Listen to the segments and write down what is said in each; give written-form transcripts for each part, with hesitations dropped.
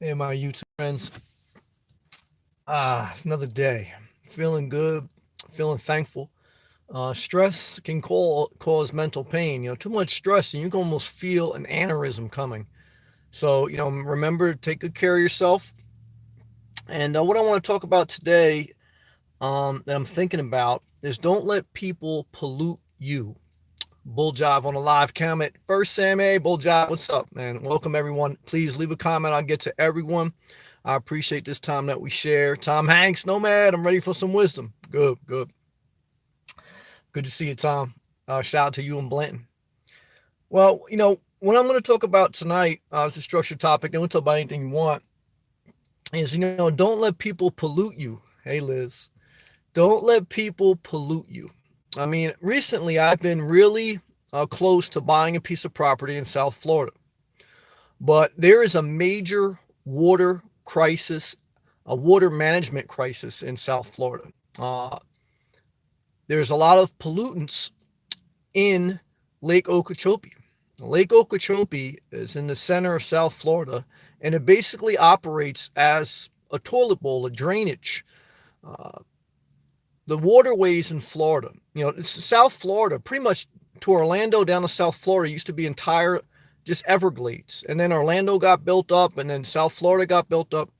Hey, my YouTube friends. It's another day. Feeling good, feeling thankful. Stress can cause mental pain. Too much stress, and you can almost feel an aneurysm coming. So, remember to take good care of yourself. And what I want to talk about today, that I'm thinking about, is don't let people pollute you. Bull Jive on a live comment. First, Sam A. Bull Jive, what's up, man? Welcome, everyone. Please leave a comment. I'll get to everyone. I appreciate this time that we share. Tom Hanks, Nomad, I'm ready for some wisdom. Good, good. Good to see you, Tom. Shout out to you and Blanton. Well, what I'm going to talk about tonight is a structured topic. And we'll talk about anything you want. Is, don't let people pollute you. Hey, Liz. Don't let people pollute you. I mean, recently I've been really close to buying a piece of property in South Florida. But there is a major water crisis, a water management crisis in South Florida. There's a lot of pollutants in Lake Okeechobee. Lake Okeechobee is in the center of South Florida, and it basically operates as a toilet bowl, a drainage. The waterways in Florida, it's South Florida, pretty much to Orlando down to South Florida used to be entire just Everglades. And then Orlando got built up, and then South Florida got built up.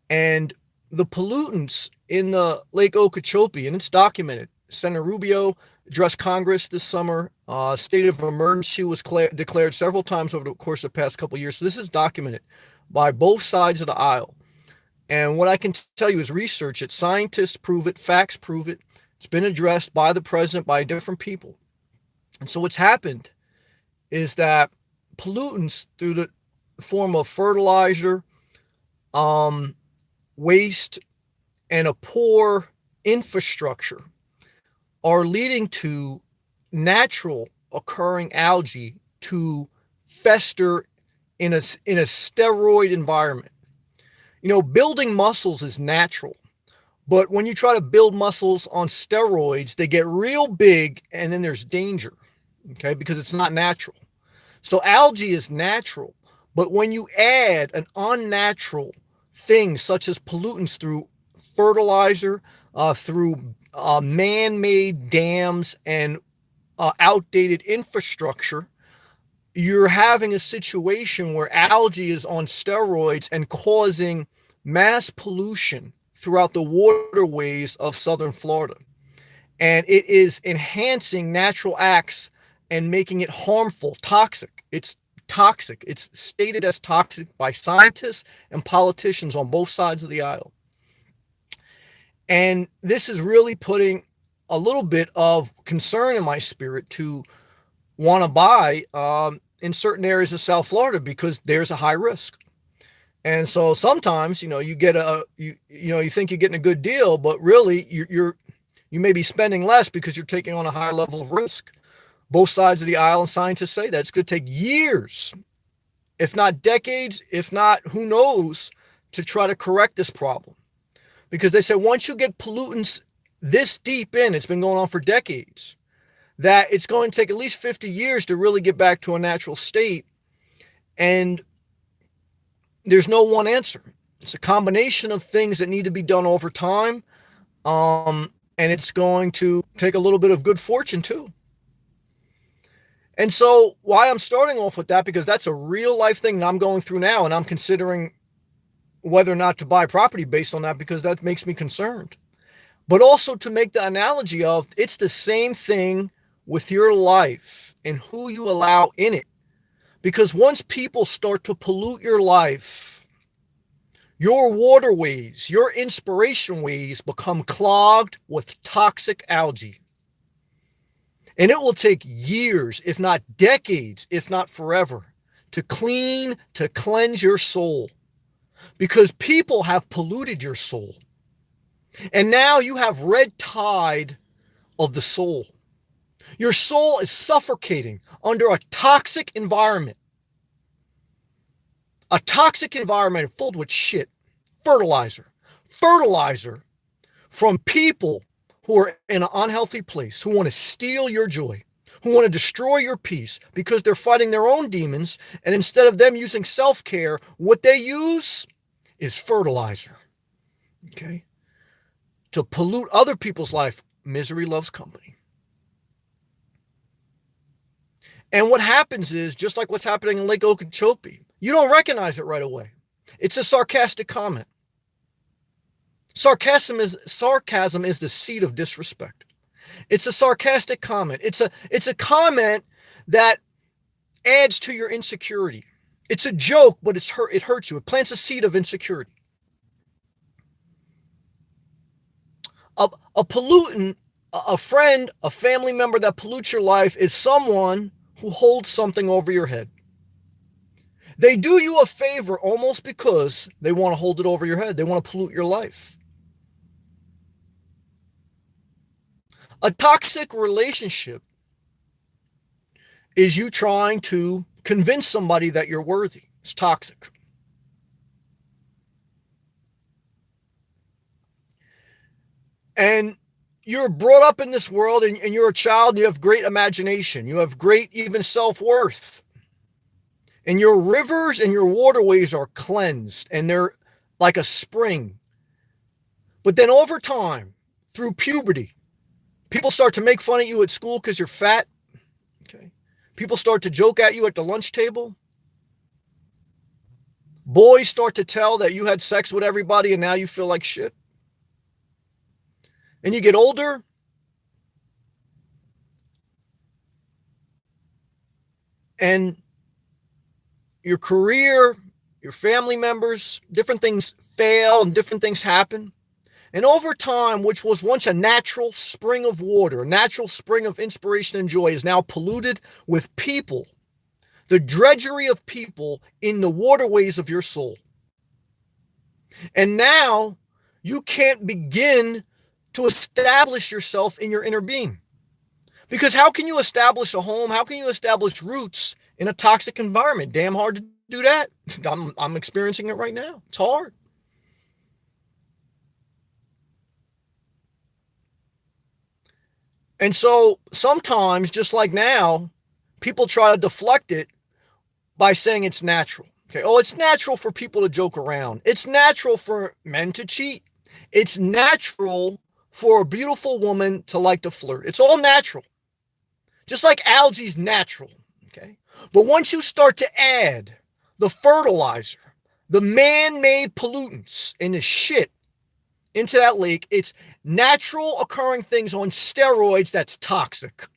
And the pollutants in the Lake Okeechobee, and it's documented. Senator Rubio addressed Congress this summer. State of emergency was declared several times over the course of the past couple of years. So this is documented by both sides of the aisle. And what I can tell you is research it. Scientists prove it. Facts prove it. It's been addressed by the president, by different people. And so what's happened is that pollutants through the form of fertilizer, waste, and a poor infrastructure are leading to natural occurring algae to fester in a steroid environment. Building muscles is natural, but when you try to build muscles on steroids, they get real big and then there's danger, okay, because it's not natural. So algae is natural, but when you add an unnatural thing such as pollutants through fertilizer, through man-made dams and outdated infrastructure, you're having a situation where algae is on steroids and causing mass pollution throughout the waterways of southern Florida. And it is enhancing natural acts and making it harmful, toxic. It's toxic. It's stated as toxic by scientists and politicians on both sides of the aisle. And this is really putting a little bit of concern in my spirit to want to buy in certain areas of South Florida because there's a high risk. And so sometimes, you get you think you're getting a good deal, but really you may be spending less because you're taking on a higher level of risk. Both sides of the aisle and scientists say that it's going to take years, if not decades, if not who knows, to try to correct this problem. Because they say once you get pollutants this deep in, it's been going on for decades, that it's going to take at least 50 years to really get back to a natural state. And there's no one answer. It's a combination of things that need to be done over time. And it's going to take a little bit of good fortune too. And so why I'm starting off with that, because that's a real life thing that I'm going through now. And I'm considering whether or not to buy property based on that, because that makes me concerned. But also to make the analogy of it's the same thing with your life and who you allow in it. Because once people start to pollute your life, your waterways, your inspiration ways become clogged with toxic algae. And it will take years, if not decades, if not forever, to cleanse your soul. Because people have polluted your soul. And now you have red tide of the soul. Your soul is suffocating under a toxic environment. A toxic environment filled with shit. Fertilizer. Fertilizer from people who are in an unhealthy place, who want to steal your joy, who want to destroy your peace because they're fighting their own demons. And instead of them using self-care, what they use is fertilizer, okay, to pollute other people's life. Misery loves company. And what happens is, just like what's happening in Lake Okeechobee, you don't recognize it right away. It's a sarcastic comment. Sarcasm is the seed of disrespect. It's a sarcastic comment. It's a comment that adds to your insecurity. It's a joke, but it hurts you. It plants a seed of insecurity. A pollutant, a friend, a family member that pollutes your life is someone who holds something over your head. They do you a favor almost because they want to hold it over your head. They want to pollute your life. A toxic relationship is you trying to convince somebody that you're worthy. It's toxic. And you're brought up in this world and you're a child and you have great imagination. You have great even self-worth. And your rivers and your waterways are cleansed and they're like a spring. But then over time, through puberty, people start to make fun of you at school because you're fat. Okay. People start to joke at you at the lunch table. Boys start to tell that you had sex with everybody and now you feel like shit. And you get older. And your career, your family members, different things fail and different things happen. And over time, which was once a natural spring of water, a natural spring of inspiration and joy, is now polluted with people, the drudgery of people in the waterways of your soul. And now you can't begin to establish yourself in your inner being. Because how can you establish a home? How can you establish roots in a toxic environment? Damn hard to do that. I'm experiencing it right now. It's hard. And so sometimes, just like now, people try to deflect it by saying it's natural. Okay. Oh, it's natural for people to joke around. It's natural for men to cheat. It's natural for a beautiful woman to like to flirt. It's all natural. Just like algae's natural. Okay. But once you start to add the fertilizer, the man-made pollutants and the shit into that lake, it's natural occurring things on steroids that's toxic.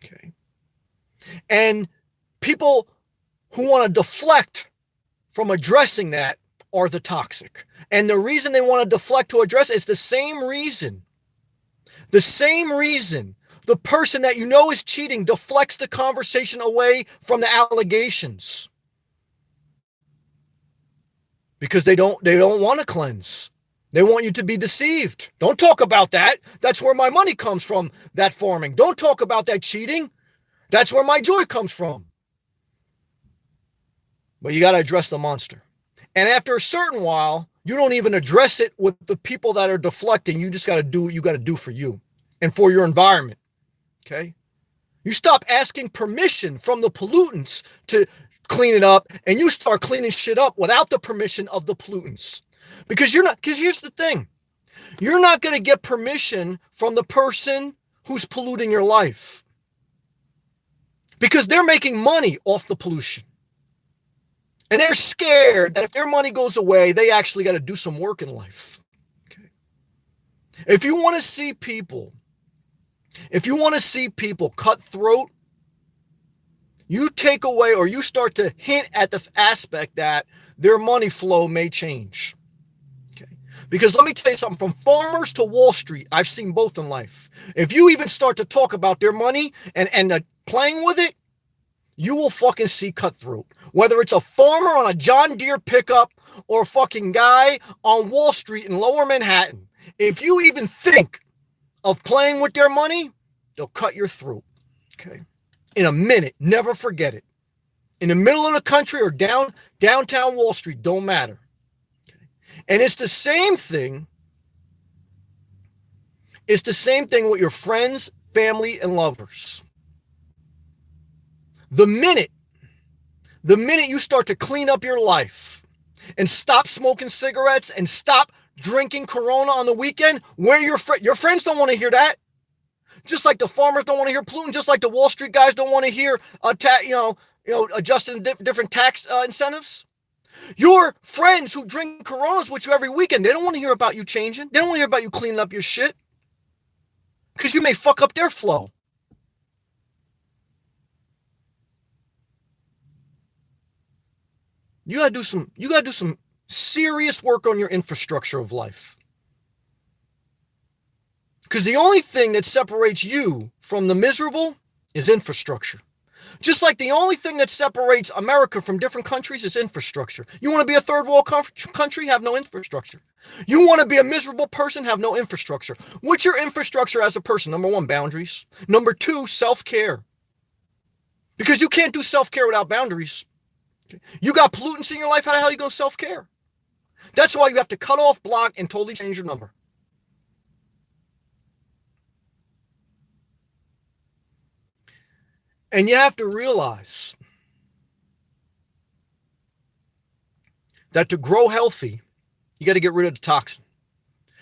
Okay. And people who want to deflect from addressing that are the toxic. And the reason they want to deflect to address it is the same reason the person that you know is cheating deflects the conversation away from the allegations. Because they don't want to cleanse. They want you to be deceived. Don't talk about that. That's where my money comes from, that farming. Don't talk about that cheating. That's where my joy comes from. But you got to address the monster. And after a certain while, you don't even address it with the people that are deflecting. You just got to do what you got to do for you and for your environment. Okay? You stop asking permission from the pollutants to clean it up, and you start cleaning shit up without the permission of the pollutants. Because here's the thing. You're not going to get permission from the person who's polluting your life. Because they're making money off the pollution. And they're scared that if their money goes away, they actually got to do some work in life. Okay. If you want to see people cutthroat, you take away or you start to hint at the aspect that their money flow may change. Okay. Because let me tell you something, from farmers to Wall Street, I've seen both in life. If you even start to talk about their money and playing with it, you will fucking see cutthroat. Whether it's a farmer on a John Deere pickup or a fucking guy on Wall Street in Lower Manhattan, if you even think of playing with their money, they'll cut your throat. Okay. In a minute, never forget it. In the middle of the country or downtown Wall Street, don't matter. Okay. And it's the same thing. It's the same thing with your friends, family, and lovers. The minute you start to clean up your life and stop smoking cigarettes and stop drinking Corona on the weekend, where your friends don't want to hear that. Just like the farmers don't want to hear polluting, just like the Wall Street guys don't want to hear adjusting different tax incentives. Your friends who drink Coronas with you every weekend, they don't want to hear about you changing. They don't want to hear about you cleaning up your shit, because you may fuck up their flow. You gotta do some serious work on your infrastructure of life. Because the only thing that separates you from the miserable is infrastructure. Just like the only thing that separates America from different countries is infrastructure. You want to be a third world country? Have no infrastructure. You want to be a miserable person? Have no infrastructure. What's your infrastructure as a person? Number one, boundaries. Number two, self-care. Because you can't do self-care without boundaries. You got pollutants in your life, how the hell are you going to self-care? That's why you have to cut off, block, and totally change your number. And you have to realize that to grow healthy, you got to get rid of the toxin.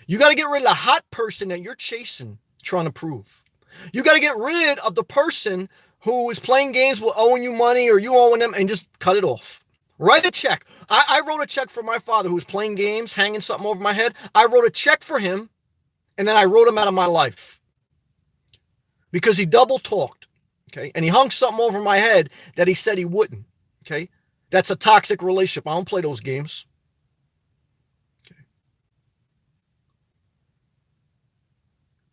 You got to get rid of the hot person that you're chasing, trying to prove. You got to get rid of the person who is playing games with owing you money or you owing them, and just cut it off. Write a check. I wrote a check for my father who was playing games, hanging something over my head. I wrote a check for him, and then I wrote him out of my life because he double talked. Okay. And he hung something over my head that he said he wouldn't. Okay. That's a toxic relationship. I don't play those games. Okay.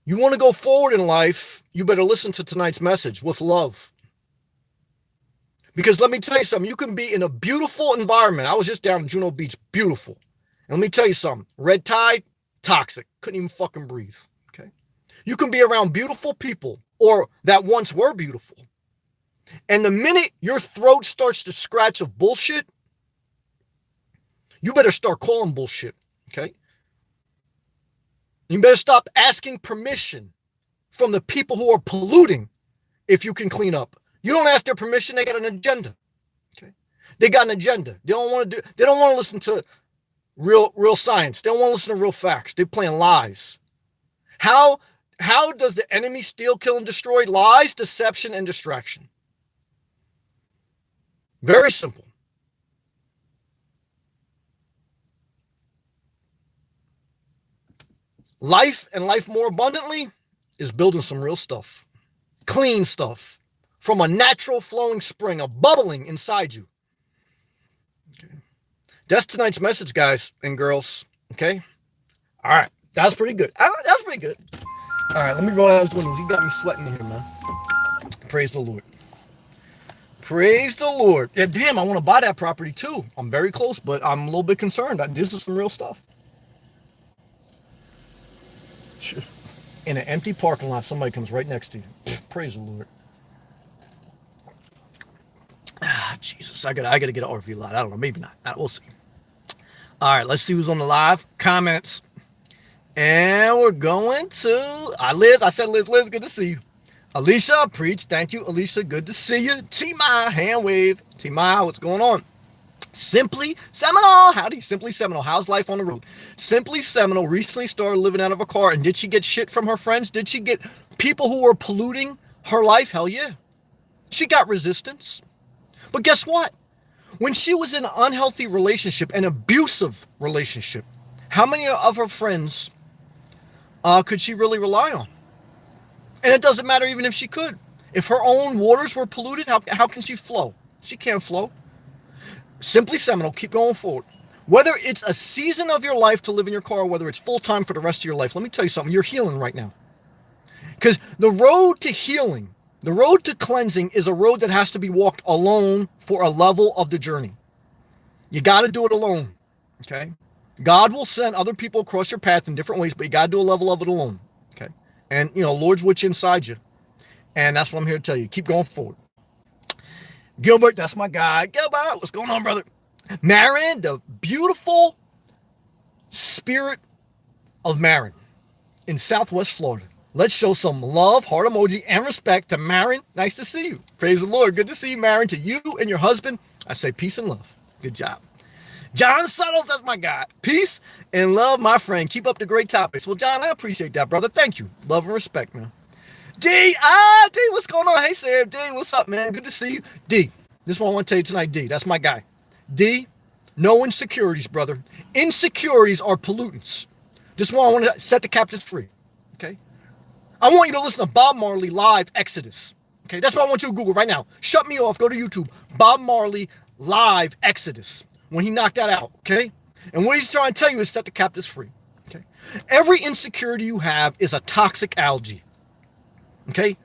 You want to go forward in life, you better listen to tonight's message with love. Because let me tell you something, you can be in a beautiful environment. I was just down in Juno Beach, beautiful. And let me tell you something, red tide, toxic. Couldn't even fucking breathe. Okay. You can be around beautiful people, or that once were beautiful. And the minute your throat starts to scratch of bullshit, you better start calling bullshit, okay? You better stop asking permission from the people who are polluting if you can clean up. You don't ask their permission, they got an agenda, okay? They got an agenda. They don't want to listen to real science. They don't want to listen to real facts. They're playing lies. How does the enemy steal, kill, and destroy? Lies, deception, and distraction. Very simple. Life, and life more abundantly, is building some real stuff. Clean stuff. From a natural flowing spring, a bubbling inside you. Okay. That's tonight's message, guys and girls. Okay? All right. That's pretty good. That's pretty good. All right, let me roll out those windows. You got me sweating in here, man. Praise the Lord. Praise the Lord. Yeah, damn, I want to buy that property too. I'm very close, but I'm a little bit concerned. This is some real stuff. In an empty parking lot, somebody comes right next to you. Praise the Lord. Ah, Jesus, I gotta get an RV lot. I don't know, maybe not. We'll see. All right, let's see who's on the live comments. And we're going to Liz. I said, Liz, good to see you. Alicia, preach. Thank you, Alicia. Good to see you. T-My, hand wave. T-My, what's going on? Simply Seminole. Howdy, Simply Seminole. How's life on the road? Simply Seminole recently started living out of a car. And did she get shit from her friends? Did she get people who were polluting her life? Hell yeah. She got resistance. But guess what? When she was in an unhealthy relationship, an abusive relationship, how many of her friends could she really rely on? And it doesn't matter even if she could. If her own waters were polluted, how can she flow? She can't flow. Simply Seminole, keep going forward. Whether it's a season of your life to live in your car, or whether it's full-time for the rest of your life, let me tell you something, you're healing right now. Because the road to healing, the road to cleansing is a road that has to be walked alone for a level of the journey. You got to do it alone, okay? God will send other people across your path in different ways, but you got to do a level of it alone, okay? And, Lord's what's inside you. And that's what I'm here to tell you. Keep going forward. Gilbert, that's my guy. Gilbert, what's going on, brother? Marin, the beautiful spirit of Marin in Southwest Florida. Let's show some love, heart emoji, and respect to Marin. Nice to see you. Praise the Lord. Good to see you, Marin. To you and your husband, I say peace and love. Good job. John Suttles, that's my guy. Peace and love, my friend. Keep up the great topics. Well, John, I appreciate that, brother. Thank you. Love and respect, man. D, what's going on? Hey, Sam. D, what's up, man? Good to see you. D, this one I want to tell you tonight, D. That's my guy. D, no insecurities, brother. Insecurities are pollutants. This one I want to set the captives free, okay? I want you to listen to Bob Marley live Exodus. Okay, that's what I want you to Google right now. Shut me off. Go to YouTube. Bob Marley live Exodus. When he knocked that out, okay? And what he's trying to tell you is set the captives free. Okay? Every insecurity you have is a toxic algae. Okay?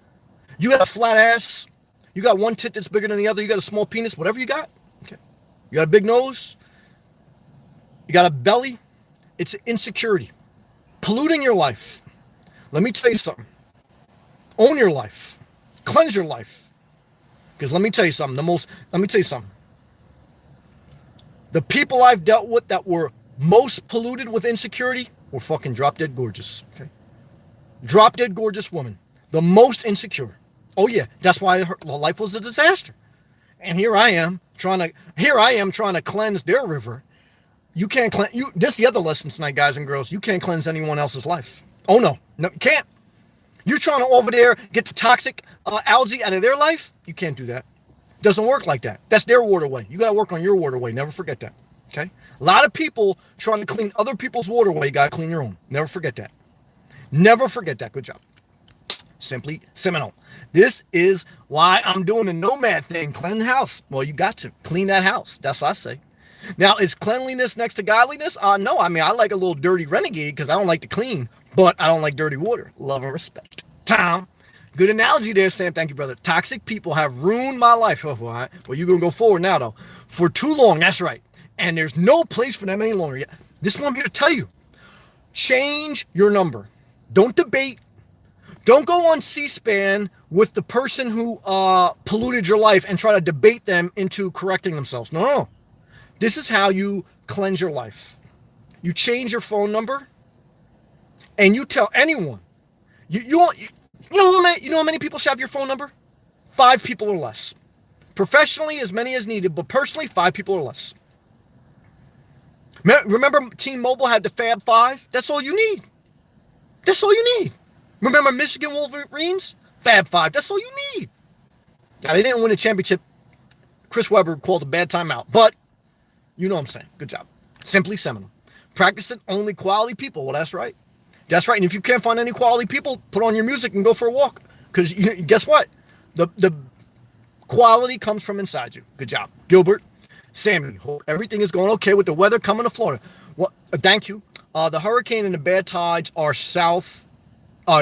You got a flat ass. You got one tit that's bigger than the other. You got a small penis. Whatever you got. Okay? You got a big nose. You got a belly. It's insecurity. Polluting your life. Let me tell you something. Own your life. Cleanse your life. Because let me tell you something. The people I've dealt with that were most polluted with insecurity were fucking drop dead gorgeous. Okay? Drop dead gorgeous woman. The most insecure. Oh yeah. That's why her life was a disaster. And here I am trying to cleanse their river. You can't cleanse this is the other lesson tonight, guys and girls. You can't cleanse anyone else's life. Oh no, you can't. You're trying to over there get the toxic algae out of their life. You can't do that. Doesn't work like that. That's their waterway. You got to work on your waterway. Never forget that. Okay? A lot of people trying to clean other people's waterway. You got to clean your own. Never forget that. Never forget that. Good job. Simply Seminole. This is why I'm doing the nomad thing. Clean the house. Well, you got to clean that house. That's what I say. Now, is cleanliness next to godliness? No. I mean, I like a little dirty renegade because I don't like to clean, but I don't like dirty water. Love and respect. Tom. Good analogy there, Sam. Thank you, brother. Toxic people have ruined my life. Oh, all right. Well, you're going to go forward now, though. For too long. That's right. And there's no place for them any longer. Yeah. This is what I'm here to tell you. Change your number. Don't debate. Don't go on C-SPAN with the person who polluted your life and try to debate them into correcting themselves. No. This is how you cleanse your life. You change your phone number and you tell anyone. You know how many people should have your phone number? 5 people or less. Professionally, as many as needed, but personally, 5 people or less. Remember T-Mobile had the Fab 5? That's all you need. That's all you need. Remember Michigan Wolverines? Fab 5. That's all you need. Now, they didn't win a championship. Chris Webber called a bad timeout, but you know what I'm saying. Good job. Simply Seminole. Practicing only quality people. Well, that's right. That's right. And if you can't find any quality people, put on your music and go for a walk. Because guess what? The quality comes from inside you. Good job. Gilbert, Sammy, hope everything is going okay with the weather coming to Florida. Well, thank you. The hurricane and the bad tides are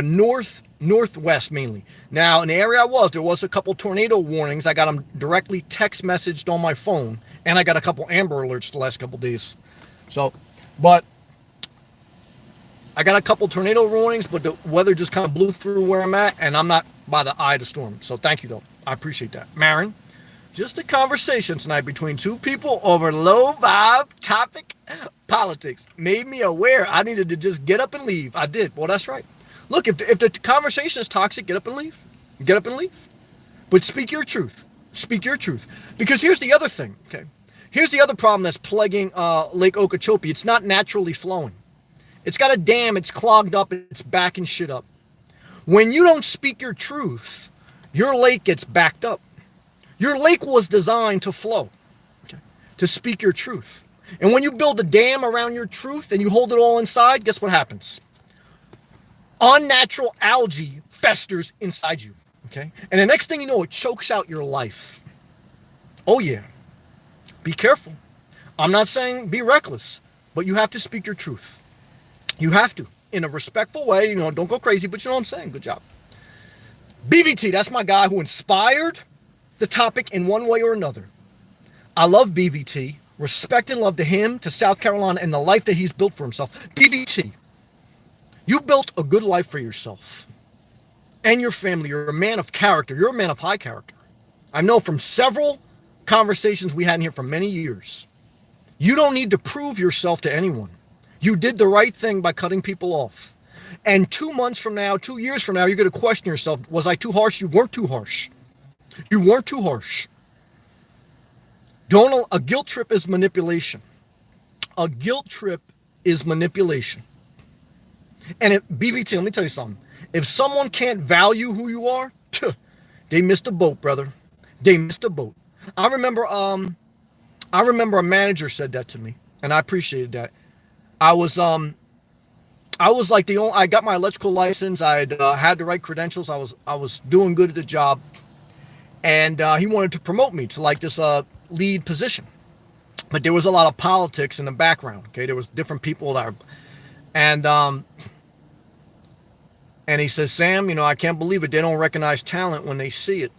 northwest mainly. Now, in the area there was a couple tornado warnings. I got them directly text messaged on my phone. And I got a couple Amber Alerts the last couple days. But I got a couple tornado warnings, but the weather just kind of blew through where I'm at, and I'm not by the eye of the storm. So thank you, though. I appreciate that. Marin, just a conversation tonight between 2 people over low vibe topic politics. Made me aware I needed to just get up and leave. I did. Well, that's right. Look, if the conversation is toxic, get up and leave. Get up and leave. But speak your truth. Speak your truth. Because here's the other thing, okay? Here's the other problem that's plaguing Lake Okeechobee. It's not naturally flowing. It's got a dam. It's clogged up. It's backing shit up. When you don't speak your truth, your lake gets backed up. Your lake was designed to flow, okay? To speak your truth. And when you build a dam around your truth and you hold it all inside, guess what happens? Unnatural algae festers inside you, okay? And the next thing you know, it chokes out your life. Oh, yeah. Be careful. I'm not saying be reckless, but you have to speak your truth. You have to. In a respectful way, don't go crazy, but you know what I'm saying. Good job. BVT, that's my guy who inspired the topic in one way or another. I love BVT. Respect and love to him, to South Carolina, and the life that he's built for himself. BVT, you built a good life for yourself and your family. You're a man of character. You're a man of high character. I know from several conversations we had in here for many years. You don't need to prove yourself to anyone. You did the right thing by cutting people off. And 2 months from now, 2 years from now, you're going to question yourself, was I too harsh? You weren't too harsh. You weren't too harsh. A guilt trip is manipulation. A guilt trip is manipulation. And BVT, let me tell you something. If someone can't value who you are, they missed a boat, brother. They missed a boat. I remember a manager said that to me, and I appreciated that. I was like I got my electrical license. I had the right credentials. I was doing good at the job, and he wanted to promote me to like this lead position. But there was a lot of politics in the background. Okay, there was different people that, and he says, Sam, I can't believe it. They don't recognize talent when they see it,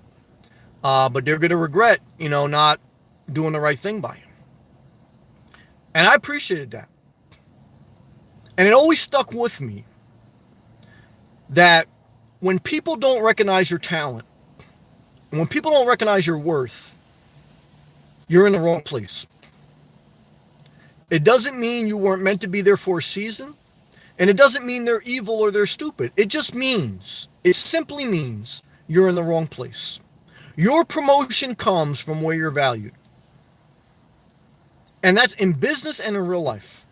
but they're gonna regret, not doing the right thing by you. And I appreciated that. And it always stuck with me that when people don't recognize your talent, and when people don't recognize your worth, you're in the wrong place. It doesn't mean you weren't meant to be there for a season, and it doesn't mean they're evil or they're stupid. It simply means you're in the wrong place. Your promotion comes from where you're valued. And that's in business and in real life.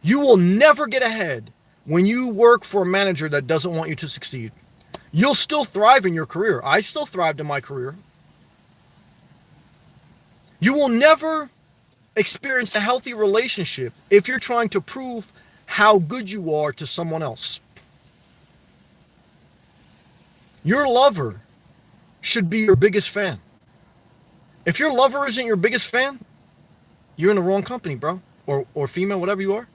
You will never get ahead when you work for a manager that doesn't want you to succeed. You'll still thrive in your career. I still thrived in my career. You will never experience a healthy relationship if you're trying to prove how good you are to someone else. Your lover should be your biggest fan. If your lover isn't your biggest fan, you're in the wrong company, bro. Or female, whatever you are.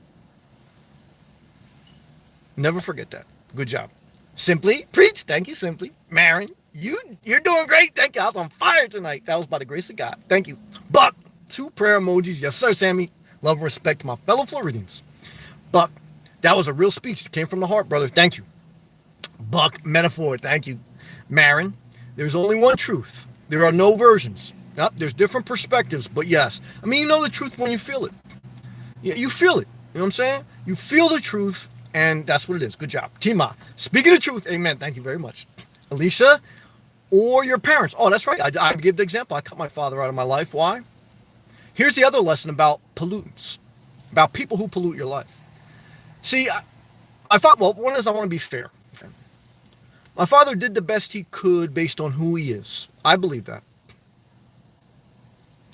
Never forget that. Good job. Simply, preach. Thank you, Simply. Marin, you're doing great. Thank you. I was on fire tonight. That was by the grace of God. Thank you. Buck, 2 prayer emojis. Yes, sir, Sammy. Love and respect to my fellow Floridians. Buck, that was a real speech. It came from the heart, brother. Thank you. Buck, metaphor. Thank you. Marin, there's only one truth. There are no versions. Yep, there's different perspectives, but yes. I mean, you know the truth when you feel it. Yeah, you feel it. You know what I'm saying? You feel the truth, and that's what it is. Good job. Tima, speaking the truth, amen. Thank you very much. Alicia, or your parents. Oh, that's right. I give the example. I cut my father out of my life. Why? Here's the other lesson about pollutants, about people who pollute your life. See, I thought, well, one is I want to be fair. Okay? My father did the best he could based on who he is. I believe that.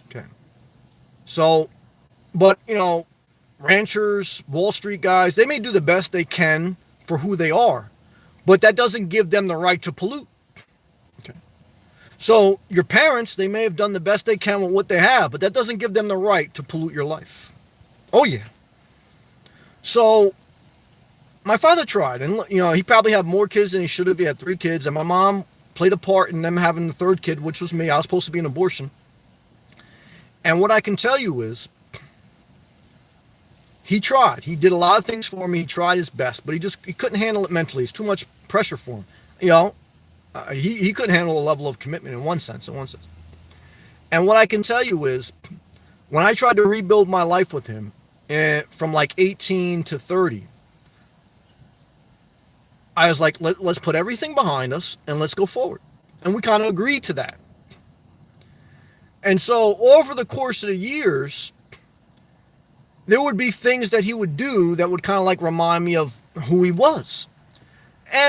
Okay. So, but, ranchers, Wall Street guys, they may do the best they can for who they are, but that doesn't give them the right to pollute. Okay. So your parents, they may have done the best they can with what they have, but that doesn't give them the right to pollute your life. Oh yeah. So my father tried, and he probably had more kids than he should have. He had 3 kids, and my mom played a part in them having the 3rd kid, which was me. I was supposed to be an abortion. And what I can tell you is, he tried. He did a lot of things for me. He tried his best, but he couldn't handle it mentally. It's too much pressure for him. He couldn't handle a level of commitment in one sense. And what I can tell you is, when I tried to rebuild my life with him, from like 18 to 30, I was like, let's put everything behind us and let's go forward. And we kind of agreed to that. And so over the course of the years, there would be things that he would do that would kind of like remind me of who he was.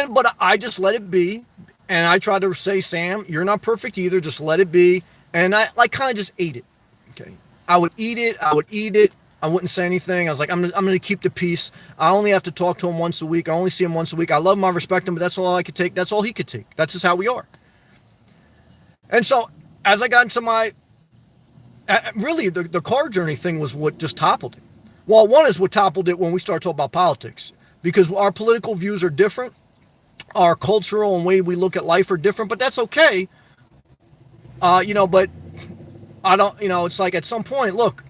But I just let it be. And I tried to say, Sam, you're not perfect either. Just let it be. And I kind of just ate it. Okay. I would eat it. I wouldn't say anything. I was like, I'm going to keep the peace. I only have to talk to him once a week. I only see him once a week. I love him. I respect him, but that's all I could take. That's all he could take. That's just how we are. And so as I got into my, really the car journey thing was what just toppled it. Well, one is what toppled it when we started talking about politics, because our political views are different. Our cultural and way we look at life are different, but that's okay. But I don't, it's like at some point, look,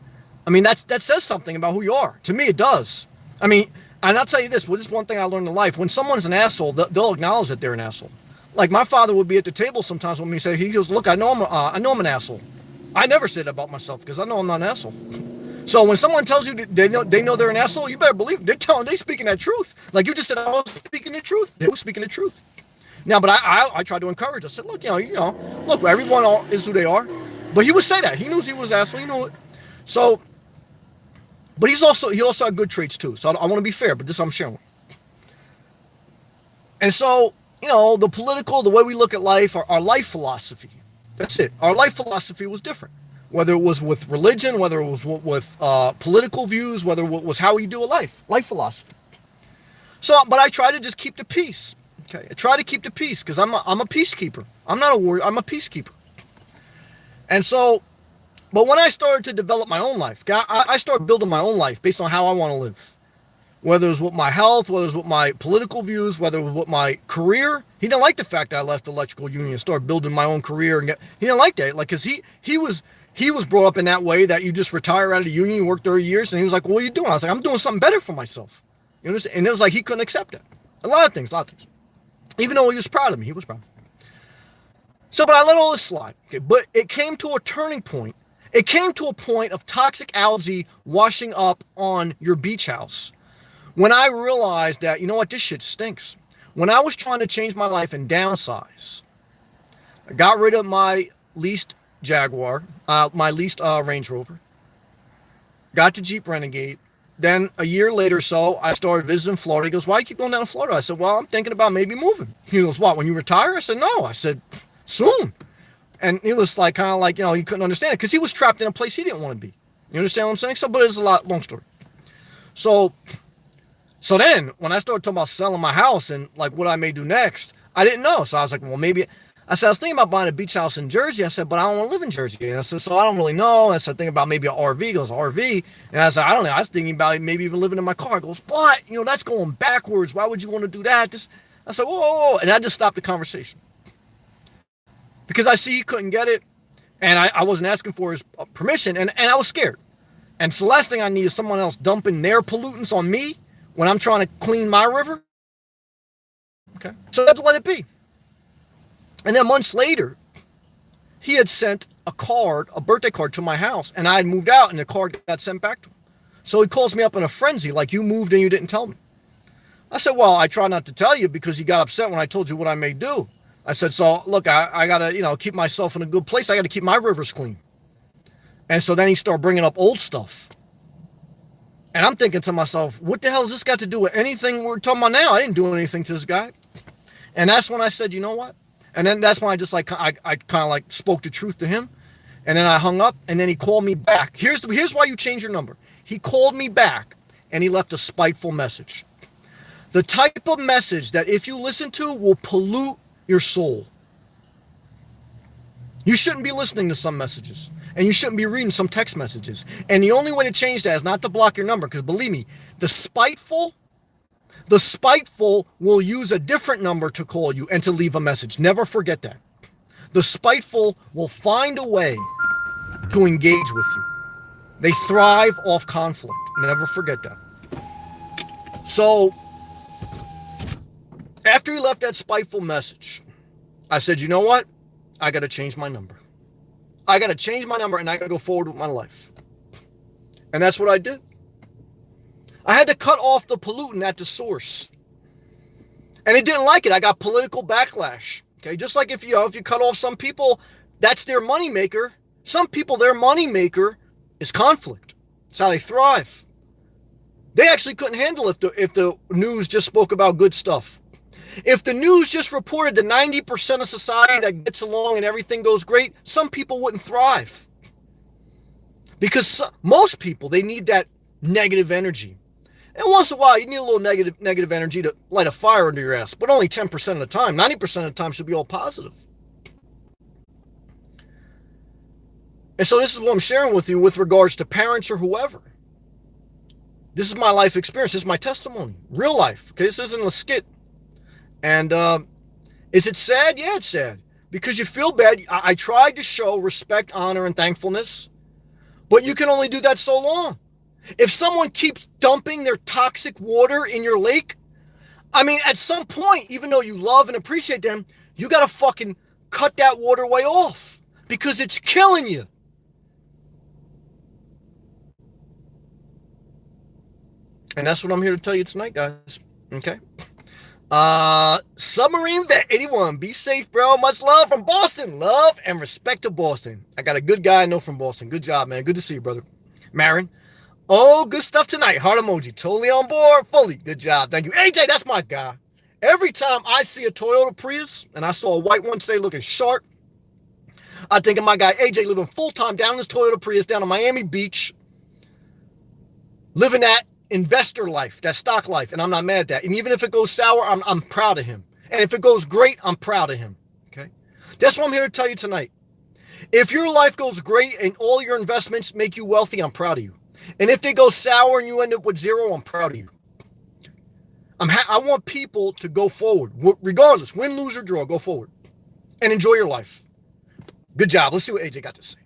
I mean, that says something about who you are. To me, it does. I mean, and I'll tell you this, this is one thing I learned in life. When someone's an asshole, they'll acknowledge that they're an asshole. Like my father would be at the table sometimes when he goes, look, I know I'm an asshole. I never say that about myself because I know I'm not an asshole. So when someone tells you that they know they're an asshole, you better believe them. They speaking that truth. Like you just said, I was speaking the truth. They were speaking the truth. Now, but I tried to encourage. I said, look, look, everyone is who they are. But he would say that. He knew he was an asshole. You know it. So, but he also had good traits too. So I want to be fair, but this I'm sharing. And so, the way we look at life, our life philosophy, that's it. Our life philosophy was different. Whether it was with religion, whether it was with political views, whether it was how we do a life philosophy. So, but I try to just keep the peace. Okay, I try to keep the peace because I'm a peacekeeper. I'm not a warrior. I'm a peacekeeper. And so, but when I started to develop my own life, I started building my own life based on how I want to live. Whether it was with my health, whether it was with my political views, whether it was with my career. He didn't like the fact that I left the electrical union and started building my own career. He didn't like that, like, because he was brought up in that way that you just retire out of the union, you work 30 years, and he was like, well, what are you doing? I was like, I'm doing something better for myself. You understand? And it was like he couldn't accept that. A lot of things. Even though he was proud of me, he was proud of me. So, but I let all this slide. Okay, but it came to a turning point. It came to a point of toxic algae washing up on your beach house. When I realized that, you know what, this shit stinks. When I was trying to change my life and downsize, I got rid of my leased Jaguar, my leased Range Rover, got the Jeep Renegade. Then a year later or so, I started visiting Florida. He goes, why do you keep going down to Florida? I said, well, I'm thinking about maybe moving. He goes, what, when you retire? I said, no. I said, soon. And he was like, kind of like, he couldn't understand it because he was trapped in a place he didn't want to be. You understand what I'm saying? So, but it's a long story. So then when I started talking about selling my house and like what I may do next, I didn't know. So I was like, well, maybe. I said, I was thinking about buying a beach house in Jersey. I said, but I don't want to live in Jersey. And I said, so I don't really know. And I said, thinking about maybe an RV. He goes, RV. And I said, I don't know. I was thinking about maybe even living in my car. He goes, what? That's going backwards. Why would you want to do that? I said, whoa. And I just stopped the conversation. Because I see he couldn't get it. And I wasn't asking for his permission. And I was scared. And so the last thing I need is someone else dumping their pollutants on me when I'm trying to clean my river. Okay. So I had to let it be. And then months later, he had sent a birthday card to my house, and I had moved out, and the card got sent back to him. So he calls me up in a frenzy, like, you moved and you didn't tell me. I said, well, I try not to tell you because you got upset when I told you what I may do. I said, so look, I got to, keep myself in a good place. I got to keep my rivers clean. And so then he started bringing up old stuff. And I'm thinking to myself, what the hell has this got to do with anything we're talking about now? I didn't do anything to this guy. And that's when I said, you know what? And then that's when I just I kind of like spoke the truth to him. And then I hung up, and then he called me back. Here's why you change your number. He called me back, and he left a spiteful message. The type of message that if you listen to will pollute your soul. You shouldn't be listening to some messages, and you shouldn't be reading some text messages. And the only way to change that is not to block your number, because believe me, the spiteful will use a different number to call you and to leave a message. Never forget that. The spiteful will find a way to engage with you. They thrive off conflict. Never forget that. So, after he left that spiteful message, I said, you know what? I got to change my number. I got to change my number, and I got to go forward with my life. And that's what I did. I had to cut off the pollutant at the source. And it didn't like it. I got political backlash. Okay, just like if you cut off some people, that's their moneymaker. Some people, their moneymaker is conflict. It's how they thrive. They actually couldn't handle if the news just spoke about good stuff. If the news just reported the 90% of society that gets along and everything goes great, some people wouldn't thrive. Because most people, they need that negative energy. And once in a while, you need a little negative energy to light a fire under your ass, but only 10% of the time. 90% of the time should be all positive. And so this is what I'm sharing with you with regards to parents or whoever. This is my life experience. This is my testimony. Real life. Okay, this isn't a skit. And is it sad? Yeah, it's sad. Because you feel bad. I tried to show respect, honor, and thankfulness, but you can only do that so long. If someone keeps dumping their toxic water in your lake, I mean, at some point, even though you love and appreciate them, you got to fucking cut that waterway off because it's killing you. And that's what I'm here to tell you tonight, guys. Okay. Submarine Vet 81. Be safe, bro. Much love from Boston. Love and respect to Boston. I got a good guy I know from Boston. Good job, man. Good to see you, brother. Marin. Oh, good stuff tonight. Heart emoji. Totally on board. Fully. Good job. Thank you. AJ, that's my guy. Every time I see a Toyota Prius, and I saw a white one today looking sharp, I think of my guy AJ living full-time down in his Toyota Prius down on Miami Beach, living that investor life, that stock life, and I'm not mad at that. And even if it goes sour, I'm proud of him. And if it goes great, I'm proud of him. Okay? That's what I'm here to tell you tonight. If your life goes great and all your investments make you wealthy, I'm proud of you. And if it goes sour and you end up with zero, I'm proud of you. I want people to go forward, regardless, win, lose, or draw, go forward and enjoy your life. Good job. Let's see what AJ got to say.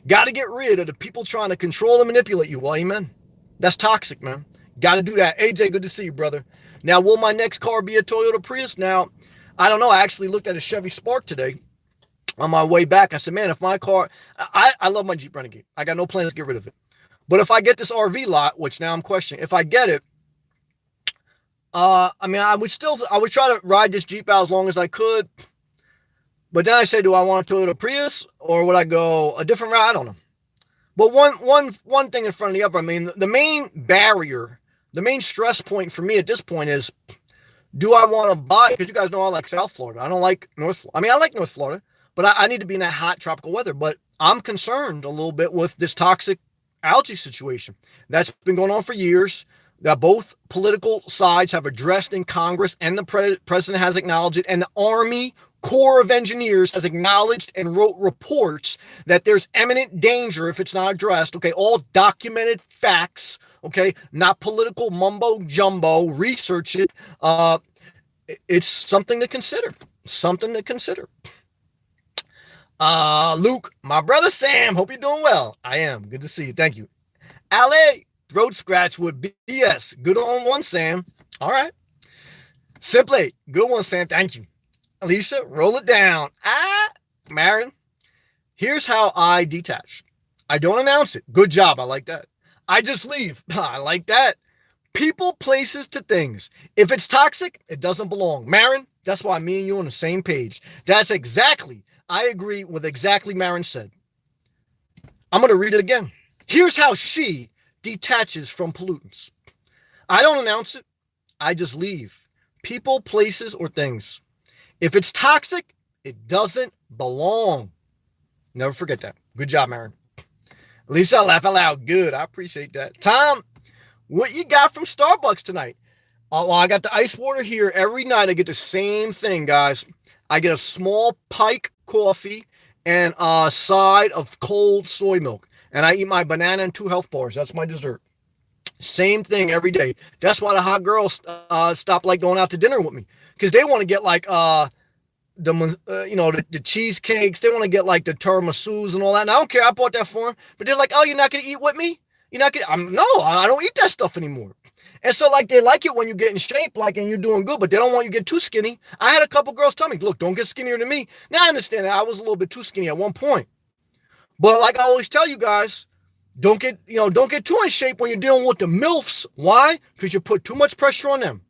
Got to get rid of the people trying to control and manipulate you. Well, amen. That's toxic, man. Got to do that. AJ, good to see you, brother. Now, will my next car be a Toyota Prius? Now, I don't know. I actually looked at a Chevy Spark today on my way back. I said, man, if my car, I love my Jeep Renegade. I got no plans to get rid of it. But if I get this RV lot, which now I'm questioning, if I get it, I would try to ride this Jeep out as long as I could. But then I say, do I want a Toyota Prius or would I go a different route? I don't know. But one thing in front of the other. I mean, the main barrier, the main stress point for me at this point is, do I want to buy? Because you guys know I like South Florida. I don't like North Florida. I mean, I like North Florida, but I need to be in that hot tropical weather. But I'm concerned a little bit with this toxic algae situation that's been going on for years, that both political sides have addressed in Congress, and the president has acknowledged it, and the Army Corps of Engineers has acknowledged and wrote reports that there's imminent danger if it's not addressed. Okay, all documented facts. Okay, not political mumbo jumbo. Research it. It's something to consider. Something to consider. Luke, my brother Sam, hope you're doing well. I am. Good to see you. Thank you. Ale, throat scratch with BS. Good on one, Sam. All right. Simply, good one, Sam. Thank you. Alicia, roll it down. Marin, here's how I detach. I don't announce it. Good job. I like that. I just leave. I like that. People, places, to things. If it's toxic, it doesn't belong. Marin, that's why me and you on the same page. That's exactly, I agree with exactly Marin said. I'm going to read it again. Here's how she detaches from pollutants. I don't announce it. I just leave. People, places, or things. If it's toxic, it doesn't belong. Never forget that. Good job, Marin. Lisa, laugh out loud. Good. I appreciate that. Tom, what you got from Starbucks tonight? Well, I got the ice water here. Every night I get the same thing, guys. I get a small Pike coffee and a side of cold soy milk. And I eat my banana and 2 health bars. That's my dessert. Same thing every day. That's why the hot girls stop like going out to dinner with me. Because they want to get like the cheesecakes. They want to get like the tiramisu's and all that. And I don't care. I bought that for them. But they're like, oh, you're not going to eat with me? You're not going to? No, I don't eat that stuff anymore. And so like they like it when you get in shape, like, and you're doing good, but they don't want you to get too skinny. I had a couple girls tell me, look, don't get skinnier than me. Now I understand that I was a little bit too skinny at one point. But like I always tell you guys, don't get too in shape when you're dealing with the MILFs. Why? Because you put too much pressure on them.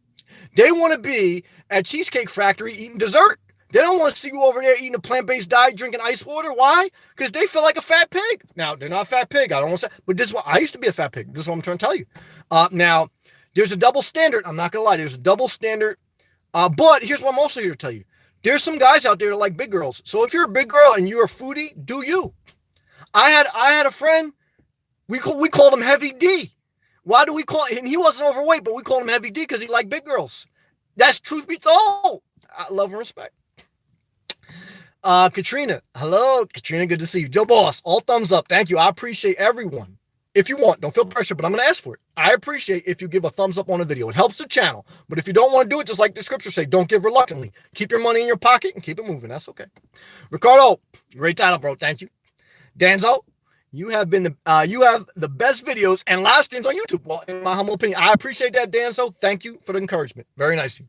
They want to be at Cheesecake Factory eating dessert. They don't want to see you over there eating a plant-based diet, drinking ice water. Why? Because they feel like a fat pig. Now, they're not a fat pig. I don't want to say, but this is what I used to be, a fat pig. This is what I'm trying to tell you. Now, there's a double standard. I'm not going to lie. There's a double standard. But here's what I'm also here to tell you. There's some guys out there that like big girls. So if you're a big girl and you're a foodie, do you. I had a friend, we called him Heavy D. Why do we call him? And he wasn't overweight, but we called him Heavy D because he liked big girls. That's truth be told. I love and respect. Katrina. Hello, Katrina. Good to see you. Joe Boss, all thumbs up. Thank you. I appreciate everyone. If you want, don't feel pressure, but I'm going to ask for it. I appreciate if you give a thumbs up on a video. It helps the channel. But if you don't want to do it, just like the scriptures say, don't give reluctantly. Keep your money in your pocket and keep it moving. That's okay. Ricardo, great title, bro. Thank you. Danzo, you have the best videos and live streams on YouTube. Well, in my humble opinion, I appreciate that, Danzo. Thank you for the encouragement. Very nice.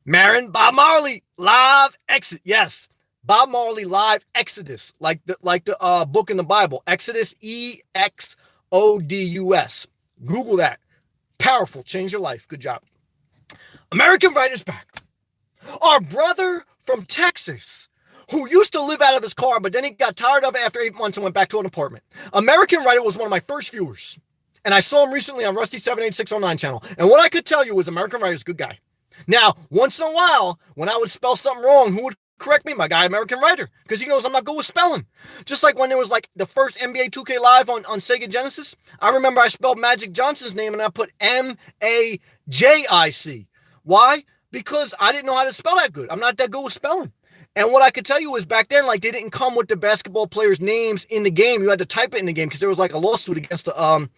Marin, Bob Marley, live exit. Yes. Bob Marley live Exodus, like the book in the Bible. Exodus, Exodus. Google that. Powerful. Change your life. Good job. American Writer's back. Our brother from Texas, who used to live out of his car, but then he got tired of it after 8 months and went back to an apartment. American Writer was one of my first viewers. And I saw him recently on Rusty 78609 channel. And what I could tell you was American Writer's a good guy. Now, once in a while, when I would spell something wrong, who would correct me? My guy, American Writer, because he knows I'm not good with spelling. Just like when there was like the first NBA 2K Live on Sega Genesis, I remember I spelled Magic Johnson's name and I put Majic. Why? Because I didn't know how to spell that good. I'm not that good with spelling. And what I could tell you is back then, like, they didn't come with the basketball players' names in the game. You had to type it in the game because there was like a lawsuit against the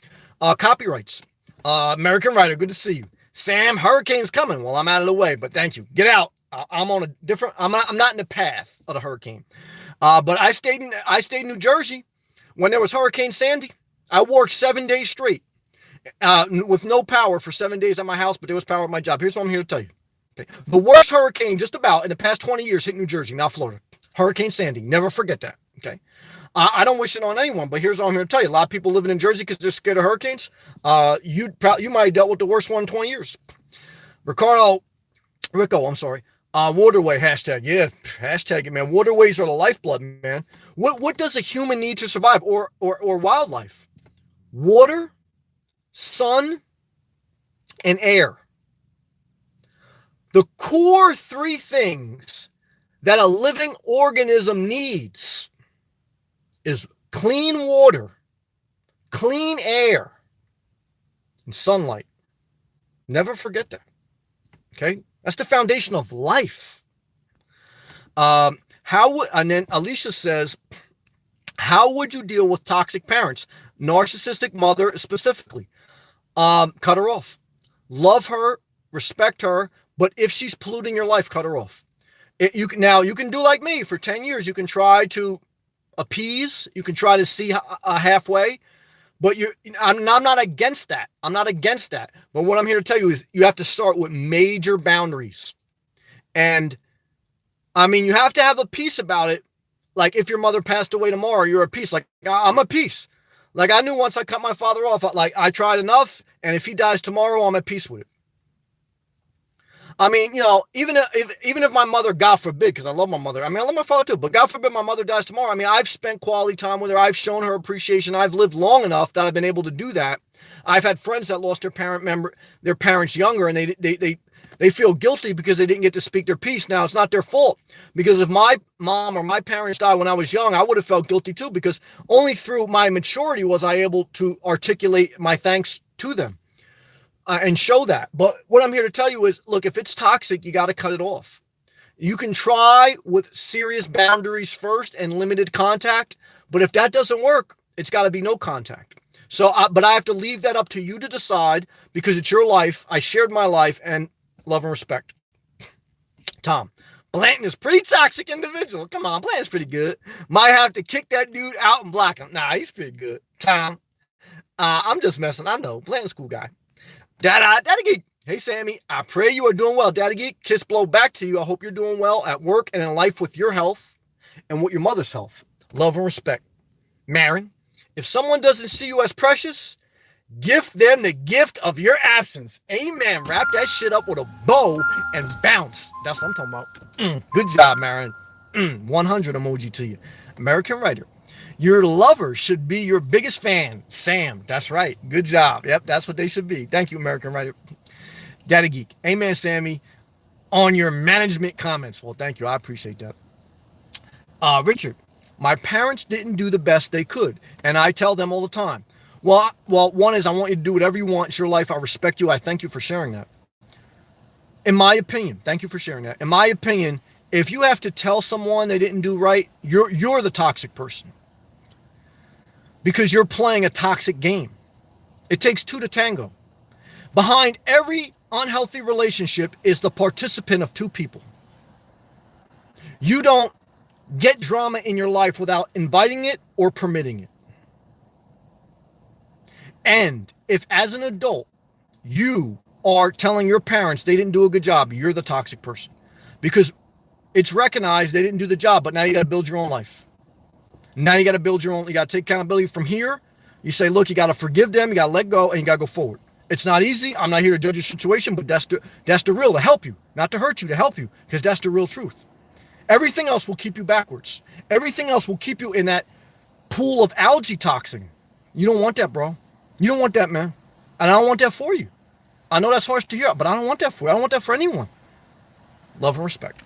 copyrights. American Writer, good to see you. Sam, hurricane's coming. Well, I'm out of the way, but thank you. Get out. I'm on a different. I'm not in the path of the hurricane. But I stayed in New Jersey when there was Hurricane Sandy. I worked 7 days straight with no power for 7 days at my house, but there was power at my job. Here's what I'm here to tell you. Okay. The worst hurricane just about in the past 20 years hit New Jersey, not Florida. Hurricane Sandy. Never forget that. Okay. I don't wish it on anyone, but here's what I'm here to tell you. A lot of people living in Jersey because they're scared of hurricanes. You might have dealt with the worst one in 20 years. Rico, I'm sorry. Waterway hashtag. Yeah, hashtag it, man. Waterways are the lifeblood, man. What does a human need to survive or wildlife? Water, sun, and air. The core three things that a living organism needs is clean water, clean air, and sunlight. Never forget that. Okay? That's the foundation of life. And then Alicia says, how would you deal with toxic parents? Narcissistic mother specifically. Cut her off. Love her, respect her, but if she's polluting your life, cut her off. You can do like me for 10 years. You can try to appease. You can try to see halfway. But I'm not against that. I'm not against that. But what I'm here to tell you is you have to start with major boundaries. And I mean, you have to have a peace about it. Like if your mother passed away tomorrow, you're at peace. Like I'm at peace. Like I knew once I cut my father off, like I tried enough. And if he dies tomorrow, I'm at peace with it. I mean, even if my mother, God forbid, because I love my mother. I mean, I love my father too, but God forbid my mother dies tomorrow. I mean, I've spent quality time with her. I've shown her appreciation. I've lived long enough that I've been able to do that. I've had friends that lost their parents younger, and they feel guilty because they didn't get to speak their piece. Now, it's not their fault, because if my mom or my parents died when I was young, I would have felt guilty too, because only through my maturity was I able to articulate my thanks to them. And show that. But what I'm here to tell you is, look, if it's toxic, you got to cut it off. You can try with serious boundaries first and limited contact. But if that doesn't work, it's got to be no contact. So, but I have to leave that up to you to decide, because it's your life. I shared my life, and love and respect. Tom, Blanton is a pretty toxic individual. Come on, Blanton's pretty good. Might have to kick that dude out and block him. Nah, he's pretty good. Tom, I'm just messing. I know. Blanton's a cool guy. Daddy Geek. Hey, Sammy. I pray you are doing well. Daddy Geek, kiss blow back to you. I hope you're doing well at work and in life with your health and with your mother's health. Love and respect. Marin, if someone doesn't see you as precious, gift them the gift of your absence. Amen. Wrap that shit up with a bow and bounce. That's what I'm talking about. Good job, Marin. 100 emoji to you. American Writer. Your lover should be your biggest fan. Sam, that's right. Good job. Yep, that's what they should be. Thank you, American Writer. Daddy Geek. Amen, Sammy. On your management comments. Well, thank you. I appreciate that. Richard, my parents didn't do the best they could, and I tell them all the time. Well, one is I want you to do whatever you want. It's your life. I respect you. I thank you for sharing that. In my opinion, thank you for sharing that. In my opinion, if you have to tell someone they didn't do right, you're the toxic person. Because you're playing a toxic game. It takes two to tango. Behind every unhealthy relationship is the participant of two people. You don't get drama in your life without inviting it or permitting it. And if as an adult, you are telling your parents they didn't do a good job, you're the toxic person. Because it's recognized they didn't do the job, but now you got to build your own life. Now you got to build your own, you got to take accountability from here. You say, look, you got to forgive them, you got to let go, and you got to go forward. It's not easy. I'm not here to judge your situation, but that's the real, to help you, not to hurt you, to help you, because that's the real truth. Everything else will keep you backwards. Everything else will keep you in that pool of algae toxin. You don't want that, bro. You don't want that, man. And I don't want that for you. I know that's harsh to hear, but I don't want that for you. I don't want that for anyone. Love and respect.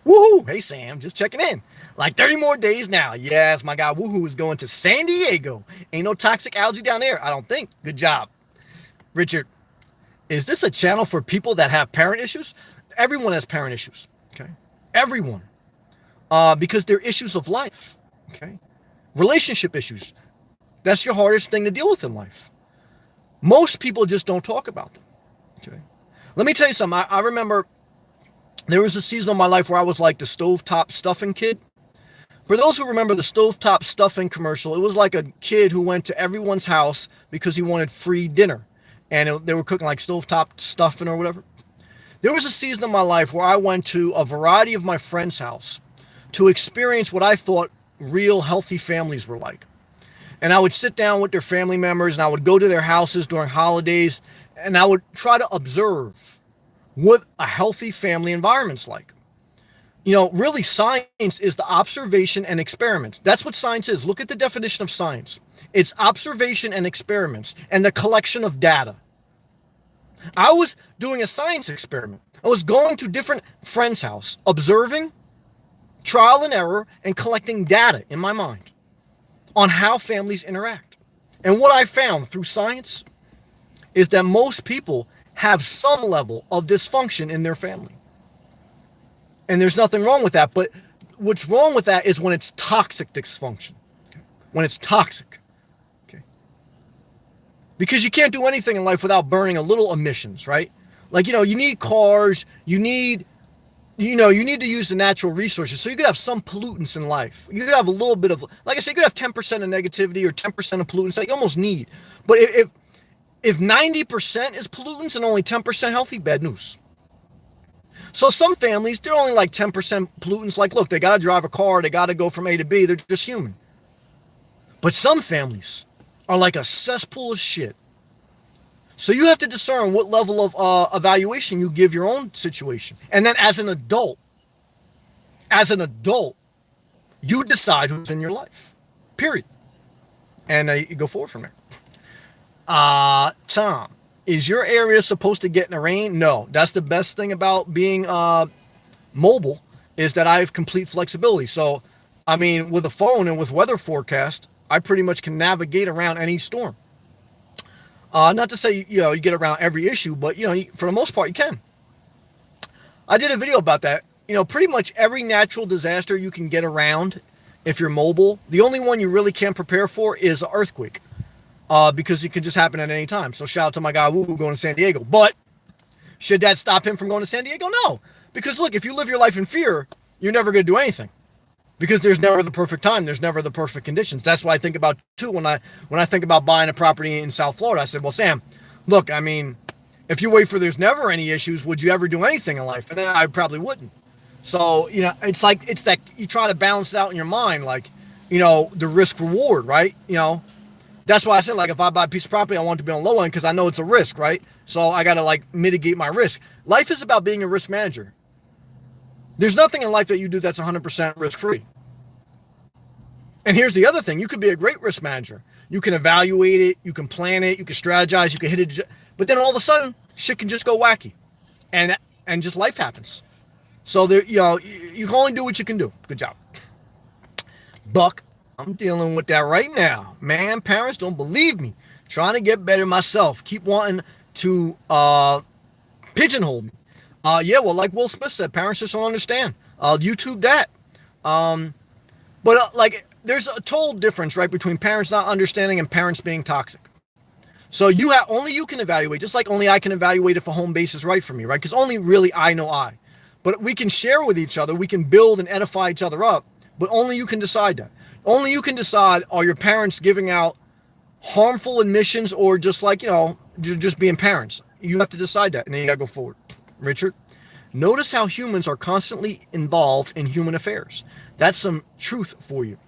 Woohoo! Hey, Sam, just checking in. Like 30 more days now. Yes, my guy Woohoo is going to San Diego. Ain't no toxic algae down there, I don't think. Good job. Richard, is this a channel for people that have parent issues? Everyone has parent issues, okay? Everyone. Because they're issues of life, okay? Relationship issues. That's your hardest thing to deal with in life. Most people just don't talk about them, okay? Let me tell you something. I remember there was a season of my life where I was like the stovetop stuffing kid. For those who remember the stovetop stuffing commercial, it was like a kid who went to everyone's house because he wanted free dinner. And they were cooking like stovetop stuffing or whatever. There was a season of my life where I went to a variety of my friends' house to experience what I thought real healthy families were like. And I would sit down with their family members and I would go to their houses during holidays and I would try to observe what a healthy family environment's like. You know, really science is the observation and experiments. That's what science is. Look at the definition of science. It's observation and experiments and the collection of data. I was doing a science experiment. I was going to different friends' house, observing, trial and error, and collecting data in my mind on how families interact. And what I found through science is that most people have some level of dysfunction in their family. And there's nothing wrong with that. But what's wrong with that is when it's toxic dysfunction. Okay? When it's toxic. Okay? Because you can't do anything in life without burning a little emissions, right? Like, you need cars, you need to use the natural resources. So you could have some pollutants in life. You could have a little bit of, like I said, you could have 10% of negativity or 10% of pollutants that you almost need. But if 90% is pollutants and only 10% healthy, bad news. So some families, they're only like 10% pollutants. Like, look, they got to drive a car. They got to go from A to B. They're just human. But some families are like a cesspool of shit. So you have to discern what level of evaluation you give your own situation. And then as an adult, you decide who's in your life. Period. And you go forward from there. Tom, is your area supposed to get in the rain? No. That's the best thing about being mobile is that I have complete flexibility. So, I mean, with a phone and with weather forecast, I pretty much can navigate around any storm. Not to say, you get around every issue, but, for the most part, you can. I did a video about that. Pretty much every natural disaster you can get around if you're mobile. The only one you really can't prepare for is an earthquake. Because it could just happen at any time. So shout out to my guy Woo going to San Diego. But should that stop him from going to San Diego? No. Because look, if you live your life in fear, you're never going to do anything. Because there's never the perfect time. There's never the perfect conditions. That's what I think about too when I think about buying a property in South Florida. I said, well, Sam, look, I mean, if you wait for there's never any issues, would you ever do anything in life? And I probably wouldn't. So, it's that you try to balance it out in your mind, like, the risk reward, right? That's why I said, like, if I buy a piece of property, I want it to be on low end because I know it's a risk, right? So I got to, mitigate my risk. Life is about being a risk manager. There's nothing in life that you do that's 100% risk-free. And here's the other thing. You could be a great risk manager. You can evaluate it. You can plan it. You can strategize. You can hit it. But then all of a sudden, shit can just go wacky. And just life happens. So, you can only do what you can do. Good job. Buck. I'm dealing with that right now. Man, parents don't believe me. Trying to get better myself. Keep wanting to pigeonhole me. Yeah, well, like Will Smith said, parents just don't understand. YouTube that. But there's a total difference, right, between parents not understanding and parents being toxic. So only you can evaluate, just like only I can evaluate if a home base is right for me, right? Because only really I know I. But we can share with each other. We can build and edify each other up. But only you can decide that. Only you can decide, are your parents giving out harmful admissions or just just being parents? You have to decide that, and then you got to go forward. Richard, notice how humans are constantly involved in human affairs. That's some truth for you.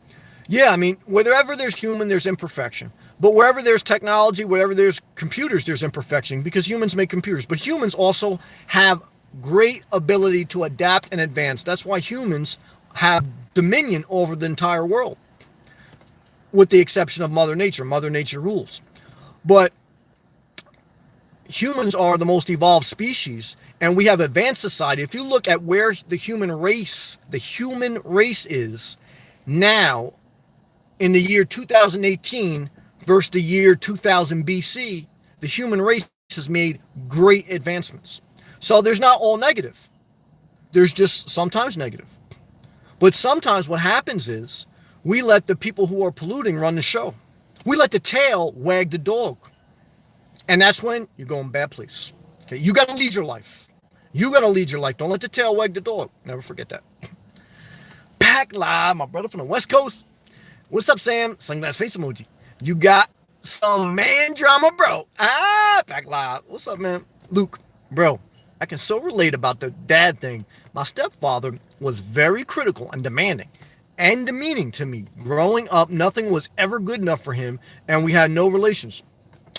Yeah, I mean, wherever there's human, there's imperfection. But wherever there's technology, wherever there's computers, there's imperfection because humans make computers. But humans also have great ability to adapt and advance. That's why humans have dominion over the entire world, with the exception of Mother Nature. Mother Nature rules. But humans are the most evolved species, and we have advanced society. If you look at where the human race is now in the year 2018 versus the year 2000 BC, the human race has made great advancements. So there's not all negative. There's just sometimes negative. But sometimes what happens is we let the people who are polluting run the show. We let the tail wag the dog. And that's when you go in bad place. Okay, you got to lead your life. You got to lead your life. Don't let the tail wag the dog. Never forget that. Pack Live, my brother from the West Coast. What's up, Sam? Sunglass face emoji. You got some man drama, bro. Pack Live. What's up, man? Luke, bro, I can so relate about the dad thing. My stepfather was very critical and demanding and demeaning to me. Growing up, nothing was ever good enough for him, and we had no relations.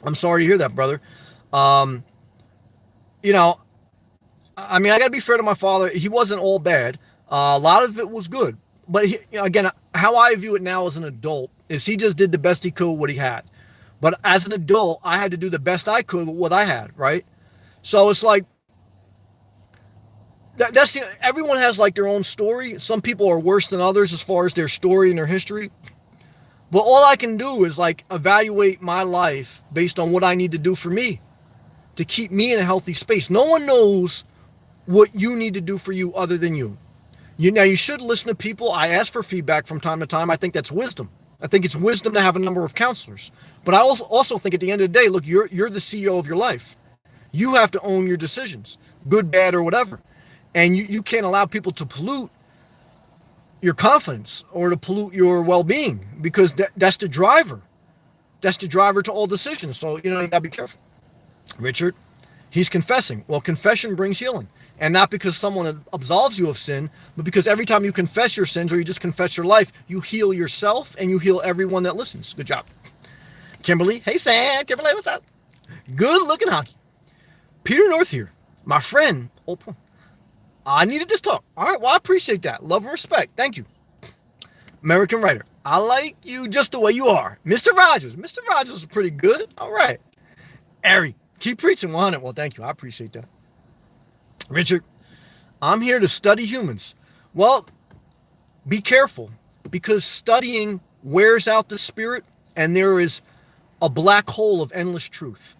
I'm sorry to hear that, brother. You know, I mean, I got to be fair to my father. He wasn't all bad. A lot of it was good. But again, how I view it now as an adult is he just did the best he could with what he had. But as an adult, I had to do the best I could with what I had, right? So it's like, everyone has like their own story. Some people are worse than others as far as their story and their history. But all I can do is like evaluate my life based on what I need to do for me to keep me in a healthy space. No one knows what you need to do for you other than you. Now, you should listen to people. I ask for feedback from time to time. I think that's wisdom. I think it's wisdom to have a number of counselors. But I also think at the end of the day, look, you're the CEO of your life. You have to own your decisions, good, bad, or whatever. And you can't allow people to pollute your confidence or to pollute your well-being because that's the driver. That's the driver to all decisions. So, you gotta be careful. Richard, he's confessing. Well, confession brings healing. And not because someone absolves you of sin, but because every time you confess your sins or you just confess your life, you heal yourself and you heal everyone that listens. Good job. Kimberly, hey Sam, Kimberly, what's up? Good looking hockey. Peter North here, my friend. I needed this talk. All right, well, I appreciate that. Love and respect. Thank you. American writer, I like you just the way you are. Mr. Rogers. Mr. Rogers is pretty good. All right. Ari, keep preaching 100. Well, thank you. I appreciate that. Richard, I'm here to study humans. Well, be careful because studying wears out the spirit and there is a black hole of endless truth.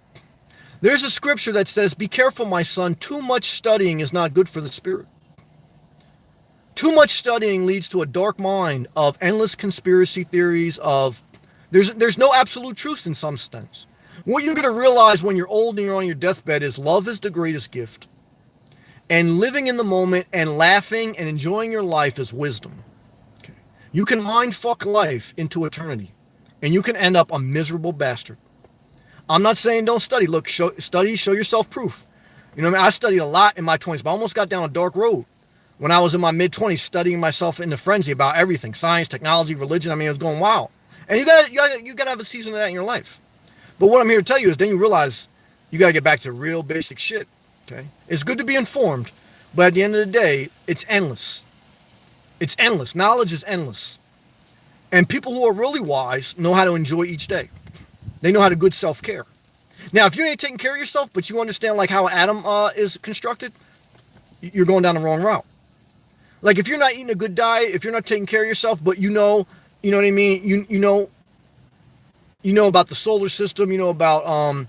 There's a scripture that says, be careful, my son, too much studying is not good for the spirit. Too much studying leads to a dark mind of endless conspiracy theories of, there's no absolute truth in some sense. What you're going to realize when you're old and you're on your deathbed is love is the greatest gift. And living in the moment and laughing and enjoying your life is wisdom. Okay. You can mind fuck life into eternity. And you can end up a miserable bastard. I'm not saying don't study. Look, show yourself proof. You know what I mean? I studied a lot in my 20s, but I almost got down a dark road when I was in my mid-20s studying myself into frenzy about everything. Science, technology, religion. I mean, I was going wild. And you gotta have a season of that in your life. But what I'm here to tell you is then you realize you got to get back to real basic shit. Okay? It's good to be informed, but at the end of the day, it's endless. It's endless. Knowledge is endless. And people who are really wise know how to enjoy each day. They know how to good self-care. Now, if you ain't taking care of yourself, but you understand like how an atom is constructed, you're going down the wrong route. Like if you're not eating a good diet, if you're not taking care of yourself, but you know what I mean? You know about the solar system, you know about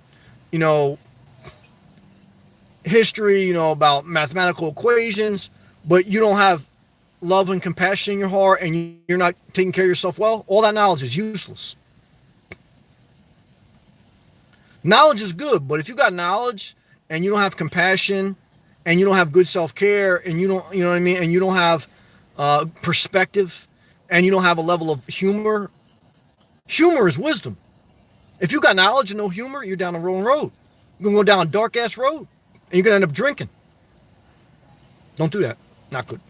history, you know about mathematical equations, but you don't have love and compassion in your heart and you're not taking care of yourself well, all that knowledge is useless. Knowledge is good, but if you got knowledge and you don't have compassion and you don't have good self-care and you know what I mean, and you don't have perspective and you don't have a level of humor is wisdom. If you got knowledge and no humor, you're down the wrong road. You're going to go down a dark-ass road and you're going to end up drinking. Don't do that. Not good.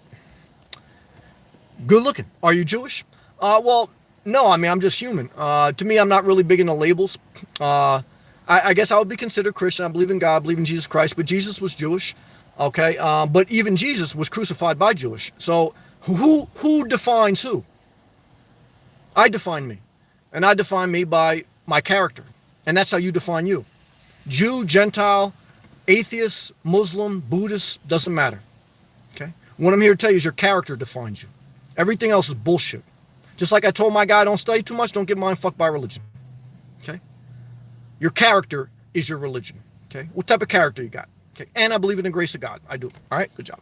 Good looking. Are you Jewish? Well, No, I mean, I'm just human. To me, I'm not really big into labels. I guess I would be considered Christian. I believe in God, I believe in Jesus Christ, but Jesus was Jewish. Okay, but even Jesus was crucified by Jewish. So who defines who? I define me, and I define me by my character, and that's how you define you. Jew, Gentile, atheist, Muslim, Buddhist, doesn't matter. Okay, what I'm here to tell you is your character defines you. Everything else is bullshit. Just like I told my guy, don't study too much, don't get mind fucked by religion. Okay, your character is your religion. Okay, what type of character you got? Okay, and I believe in the grace of God. I do. All right, good job.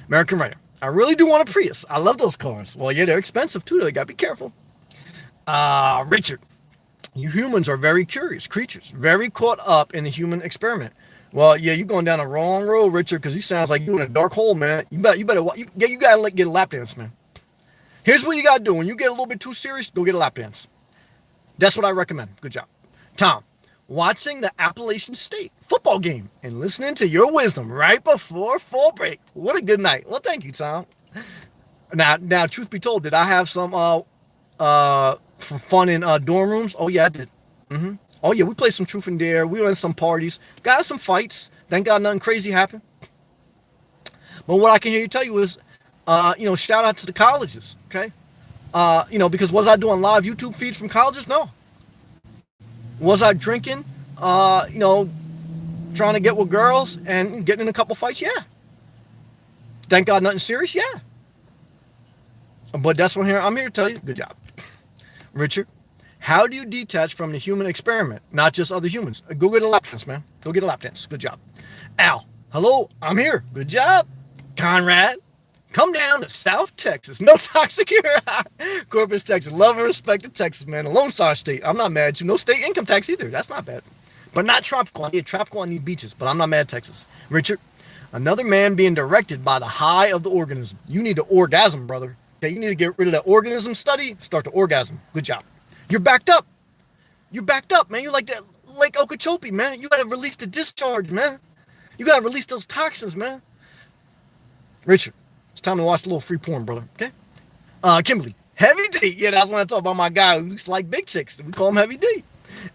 American writer. I really do want a Prius. I love those cars. Well, yeah, they're expensive too, though. You gotta be careful. Richard, you humans are very curious creatures, very caught up in the human experiment. Well, yeah, you're going down the wrong road, Richard, because you sounds like you in a dark hole, man. You gotta get a lap dance, man. Here's what you gotta do. When you get a little bit too serious, go get a lap dance. That's what I recommend. Good job. Tom, watching the Appalachian State football game and listening to your wisdom right before fall break. What a good night. Well, thank you, Tom. Now, truth be told, did I have some for fun in dorm rooms? Oh yeah, I did. Oh yeah, we played some truth and dare. We went to some parties, got some fights. Thank God nothing crazy happened. But what I can hear you tell you is, shout out to the colleges, okay? Because was I doing live YouTube feeds from colleges? No. Was I drinking? Trying to get with girls and getting in a couple fights? Yeah. Thank God nothing serious? Yeah. But that's what I'm here to tell you. Good job. Richard, how do you detach from the human experiment, not just other humans? Go get a lap dance, man. Go get a lap dance. Good job. Al, hello, I'm here. Good job. Conrad, come down to South Texas. No toxic here. Corpus, Texas. Love and respect to Texas, man. A Lone Star State. I'm not mad at you. No state income tax either. That's not bad. But not tropical. Yeah, tropical, I need beaches. But I'm not mad at Texas. Richard, another man being directed by the high of the organism. You need to orgasm, brother. Okay, you need to get rid of that organism study. Start to orgasm. Good job. You're backed up. You're backed up, man. You're like that Lake Okeechobee, man. You got to release the discharge, man. You got to release those toxins, man. Richard, it's time to watch a little free porn, brother. Okay? Kimberly, Heavy D. Yeah, that's when I talk about my guy who looks like big chicks. We call him Heavy D.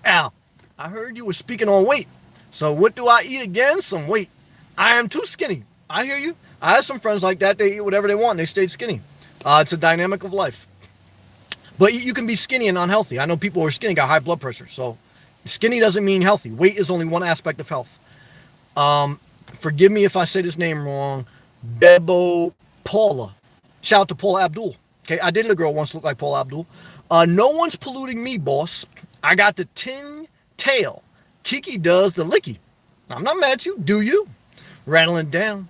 Al, I heard you were speaking on weight. So what do I eat again? Some weight. I am too skinny. I hear you. I have some friends like that. They eat whatever they want and they stayed skinny. It's a dynamic of life. But you can be skinny and unhealthy. I know people who are skinny got high blood pressure. So skinny doesn't mean healthy. Weight is only one aspect of health. Forgive me if I say this name wrong. Bebo Paula. Shout out to Paula Abdul. Okay, I dated a girl once looked like Paula Abdul. No one's polluting me, boss. I got the tin tail. Kiki does the licky. I'm not mad at you. Do you? Rattling down.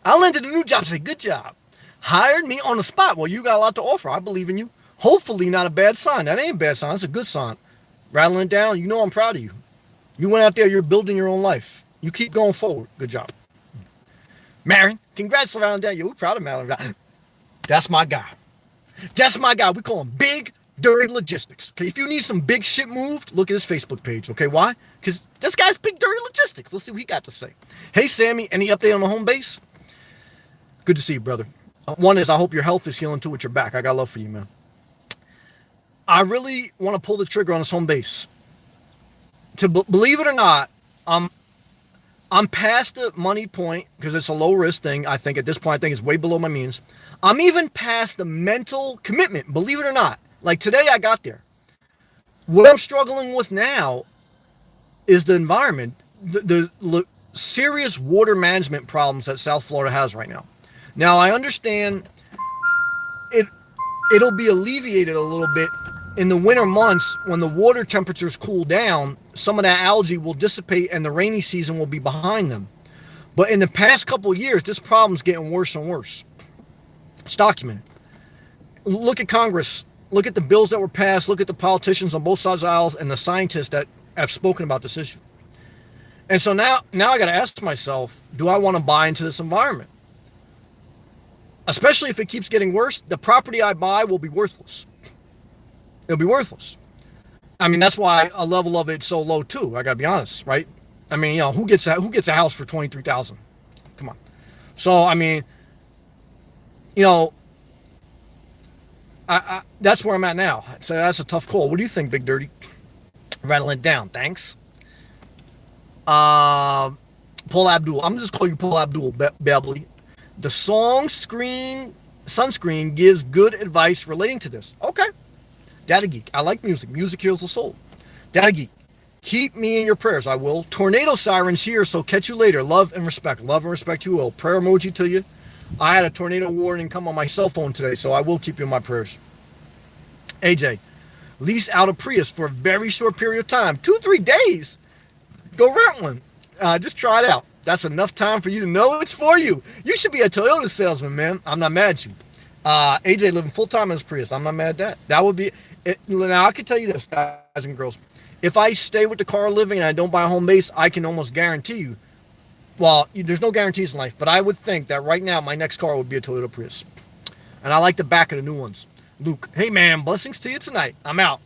I'll enter the new job. Say, good job. Hired me on the spot. Well, you got a lot to offer. I believe in you. Hopefully not a bad sign. That ain't a bad sign. That's a good sign. Rattling down. You know I'm proud of you. You went out there. You're building your own life. You keep going forward. Good job. Marin, congrats for rattling down. We're proud of Marin. That's my guy. That's my guy. We call him Big Dirty Logistics. Okay, if you need some big shit moved, look at his Facebook page. Okay, why? Because this guy's Big Dirty Logistics. Let's see what he got to say. Hey, Sammy, any update on the home base? Good to see you, brother. One is I hope your health is healing too with your back. I got love for you, man. I really want to pull the trigger on this home base. Believe it or not, I'm past the money point because it's a low risk thing. I think at this point, I think it's way below my means. I'm even past the mental commitment, believe it or not. Like today I got there. What I'm struggling with now is the environment, the serious water management problems that South Florida has right now. Now I understand it'll be alleviated a little bit in the winter months when the water temperatures cool down. Some of that algae will dissipate and the rainy season will be behind them. But in the past couple of years, this problem's getting worse and worse. It's documented. Look at Congress. Look at the bills that were passed. Look at the politicians on both sides of the aisles and the scientists that have spoken about this issue. And so now I got to ask myself, do I want to buy into this environment? Especially if it keeps getting worse, the property I buy will be worthless. It'll be worthless. I mean, that's why a level of it's so low too. I gotta be honest, right? I mean, who gets a house for $23,000? Come on. So I mean, That's where I'm at now. So that's a tough call. What do you think, Big Dirty? Rattling it down. Thanks. Uh, Paul Abdul. I'm just calling you Paul Abdul, Bebley. The song Sunscreen gives good advice relating to this. Okay. Data Geek. I like music. Music heals the soul. Data Geek. Keep me in your prayers. I will. Tornado sirens here, so catch you later. Love and respect. Love and respect you will. Prayer emoji to you. I had a tornado warning come on my cell phone today, so I will keep you in my prayers. AJ. Lease out a Prius for a very short period of time. 2-3 days. Go rent one. Just try it out. That's enough time for you to know it's for you. You should be a Toyota salesman, man. I'm not mad at you. AJ living full-time in his Prius. I'm not mad at that. That would be it. Now, I can tell you this, guys and girls. If I stay with the car living and I don't buy a home base, I can almost guarantee you, well, there's no guarantees in life, but I would think that right now my next car would be a Toyota Prius. And I like the back of the new ones. Luke, hey, man, blessings to you tonight. I'm out.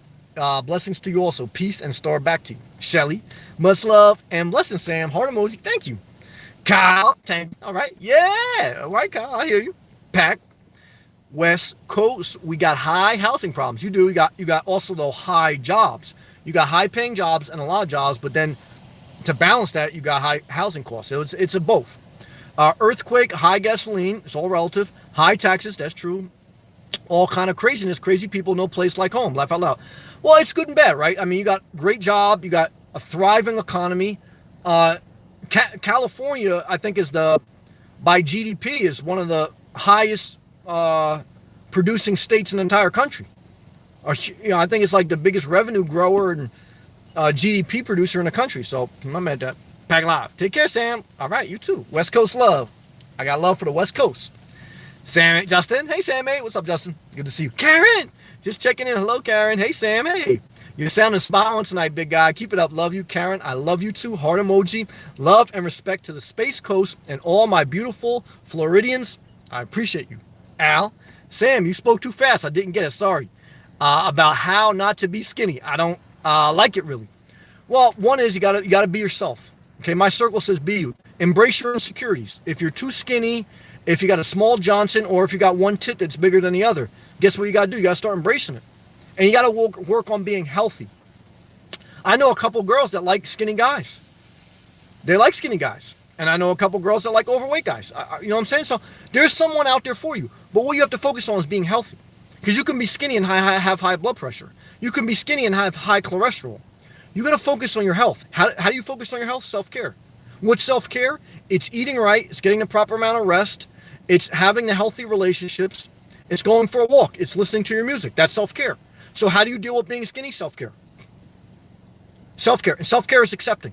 Blessings to you also. Peace and star back to you. Shelly, much love and blessings, Sam. Heart emoji, thank you. Kyle, Tank, all right. Yeah, all right, Kyle, I hear you. Pack, West Coast, we got high housing problems. You do. You got also though high jobs. You got high paying jobs and a lot of jobs, but then to balance that, you got high housing costs. So it's a both. Earthquake, high gasoline, it's all relative. High taxes, that's true. All kind of craziness, crazy people, no place like home. Laugh out loud. Well, it's good and bad, right? I mean, you got great job, you got a thriving economy. California, I think, by GDP, is one of the highest producing states in the entire country. Or, I think it's like the biggest revenue grower and GDP producer in the country. So I'm at that. Pack live. Take care, Sam. All right, you too. West Coast love. I got love for the West Coast. Sam, Justin. Hey, Sam, hey. What's up, Justin? Good to see you. Karen. Just checking in. Hello, Karen. Hey, Sam, hey. You're sounding spot on tonight, big guy. Keep it up. Love you, Karen. I love you too. Heart emoji. Love and respect to the Space Coast and all my beautiful Floridians. I appreciate you. Al. Sam, you spoke too fast. I didn't get it. Sorry. About how not to be skinny. I don't like it really. Well, one is you gotta be yourself. Okay, my circle says be you. Embrace your insecurities. If you're too skinny, if you got a small Johnson, or if you got one tit that's bigger than the other, guess what you gotta do? You gotta start embracing it, and you gotta work on being healthy. I know a couple girls that like skinny guys. They like skinny guys, and I know a couple girls that like overweight guys. You know what I'm saying? So there's someone out there for you. But what you have to focus on is being healthy. Because you can be skinny and have high blood pressure. You can be skinny and have high cholesterol. You got to focus on your health. How do you focus on your health? Self-care. What's self-care? It's eating right. It's getting the proper amount of rest. It's having the healthy relationships. It's going for a walk. It's listening to your music. That's self-care. So how do you deal with being skinny? Self-care. Self-care. And self-care is accepting.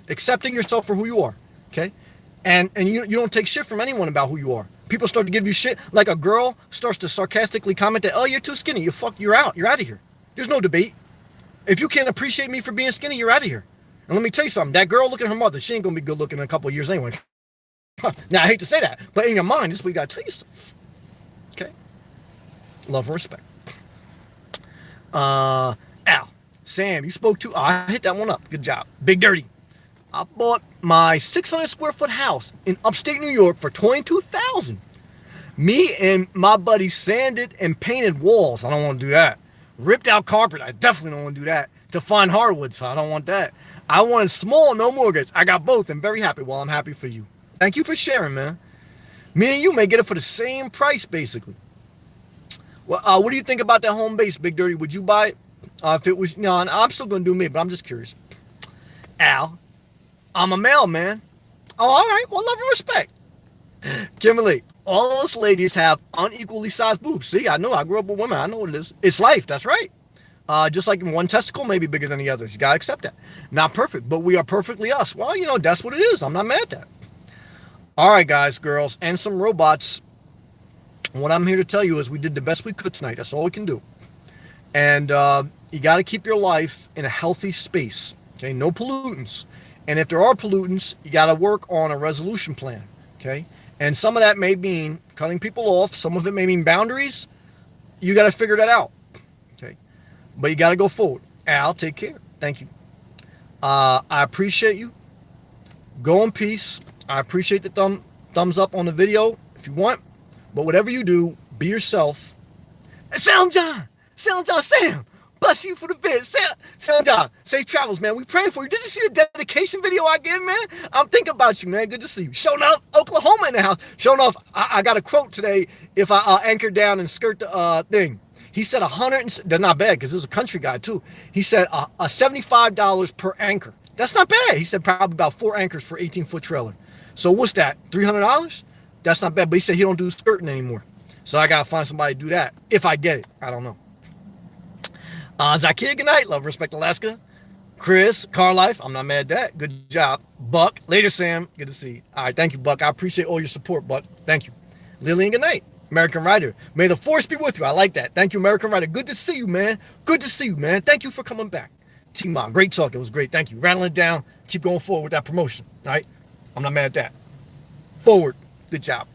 Accepting yourself for who you are. Okay? And you don't take shit from anyone about who you are. People start to give you shit. Like a girl starts to sarcastically comment that, oh, you're too skinny. You're out. You're out of here. There's no debate. If you can't appreciate me for being skinny, you're out of here. And let me tell you something. That girl, look at her mother. She ain't going to be good looking in a couple of years anyway. Now, I hate to say that, but in your mind, this is what you got to tell yourself. Okay? Love and respect. Al. Sam, you spoke too. I hit that one up. Good job. Big Dirty. I bought my 600 square foot house in upstate New York for $22,000. Me and my buddy sanded and painted walls. I don't want to do that. Ripped out carpet. I definitely don't want to do that. To find hardwood, so I don't want that. I wanted small, no mortgage. I got both and very happy. Well, I'm happy for you. Thank you for sharing, man. Me and you may get it for the same price, basically. Well, what do you think about that home base, Big Dirty? Would you buy it? If it was, no, I'm still going to do me, but I'm just curious. Al. I'm a male, man. Oh, all right. Well, love and respect. Kimberly, all of us ladies have unequally sized boobs. See, I know. I grew up with women. I know what it is. It's life. That's right. Just like one testicle may be bigger than the others. You got to accept that. Not perfect, but we are perfectly us. Well, that's what it is. I'm not mad at that. All right, guys, girls, and some robots. What I'm here to tell you is we did the best we could tonight. That's all we can do. And you got to keep your life in a healthy space. Okay, no pollutants. And if there are pollutants, you got to work on a resolution plan, okay? And some of that may mean cutting people off. Some of it may mean boundaries. You got to figure that out, okay? But you got to go forward. Al, take care. Thank you. I appreciate you. Go in peace. I appreciate the thumbs up on the video if you want. But whatever you do, be yourself. Sound John. Sound John. Sam. Bless you for the bid. Sound John. Safe travels, man. We praying for you. Did you see the dedication video I gave, man? I'm thinking about you, man. Good to see you. Showing up, Oklahoma in the house. Showing off. I got a quote today. If I anchor down and skirt the thing. He said 100. They're not bad because this is a country guy too. He said $75 per anchor. That's not bad. He said probably about 4 anchors for 18-foot trailer. So what's that? $300? That's not bad. But he said he don't do skirting anymore. So I got to find somebody to do that. If I get it. I don't know. Zakia, good night. Love, respect, Alaska. Chris, Car Life. I'm not mad at that. Good job. Buck. Later, Sam. Good to see you. All right. Thank you, Buck. I appreciate all your support, Buck. Thank you. Lillian, good night. American Writer. May the force be with you. I like that. Thank you, American Writer. Good to see you, man. Good to see you, man. Thank you for coming back. T-Mom, great talk. It was great. Thank you. Rattling it down. Keep going forward with that promotion. All right. I'm not mad at that. Forward. Good job.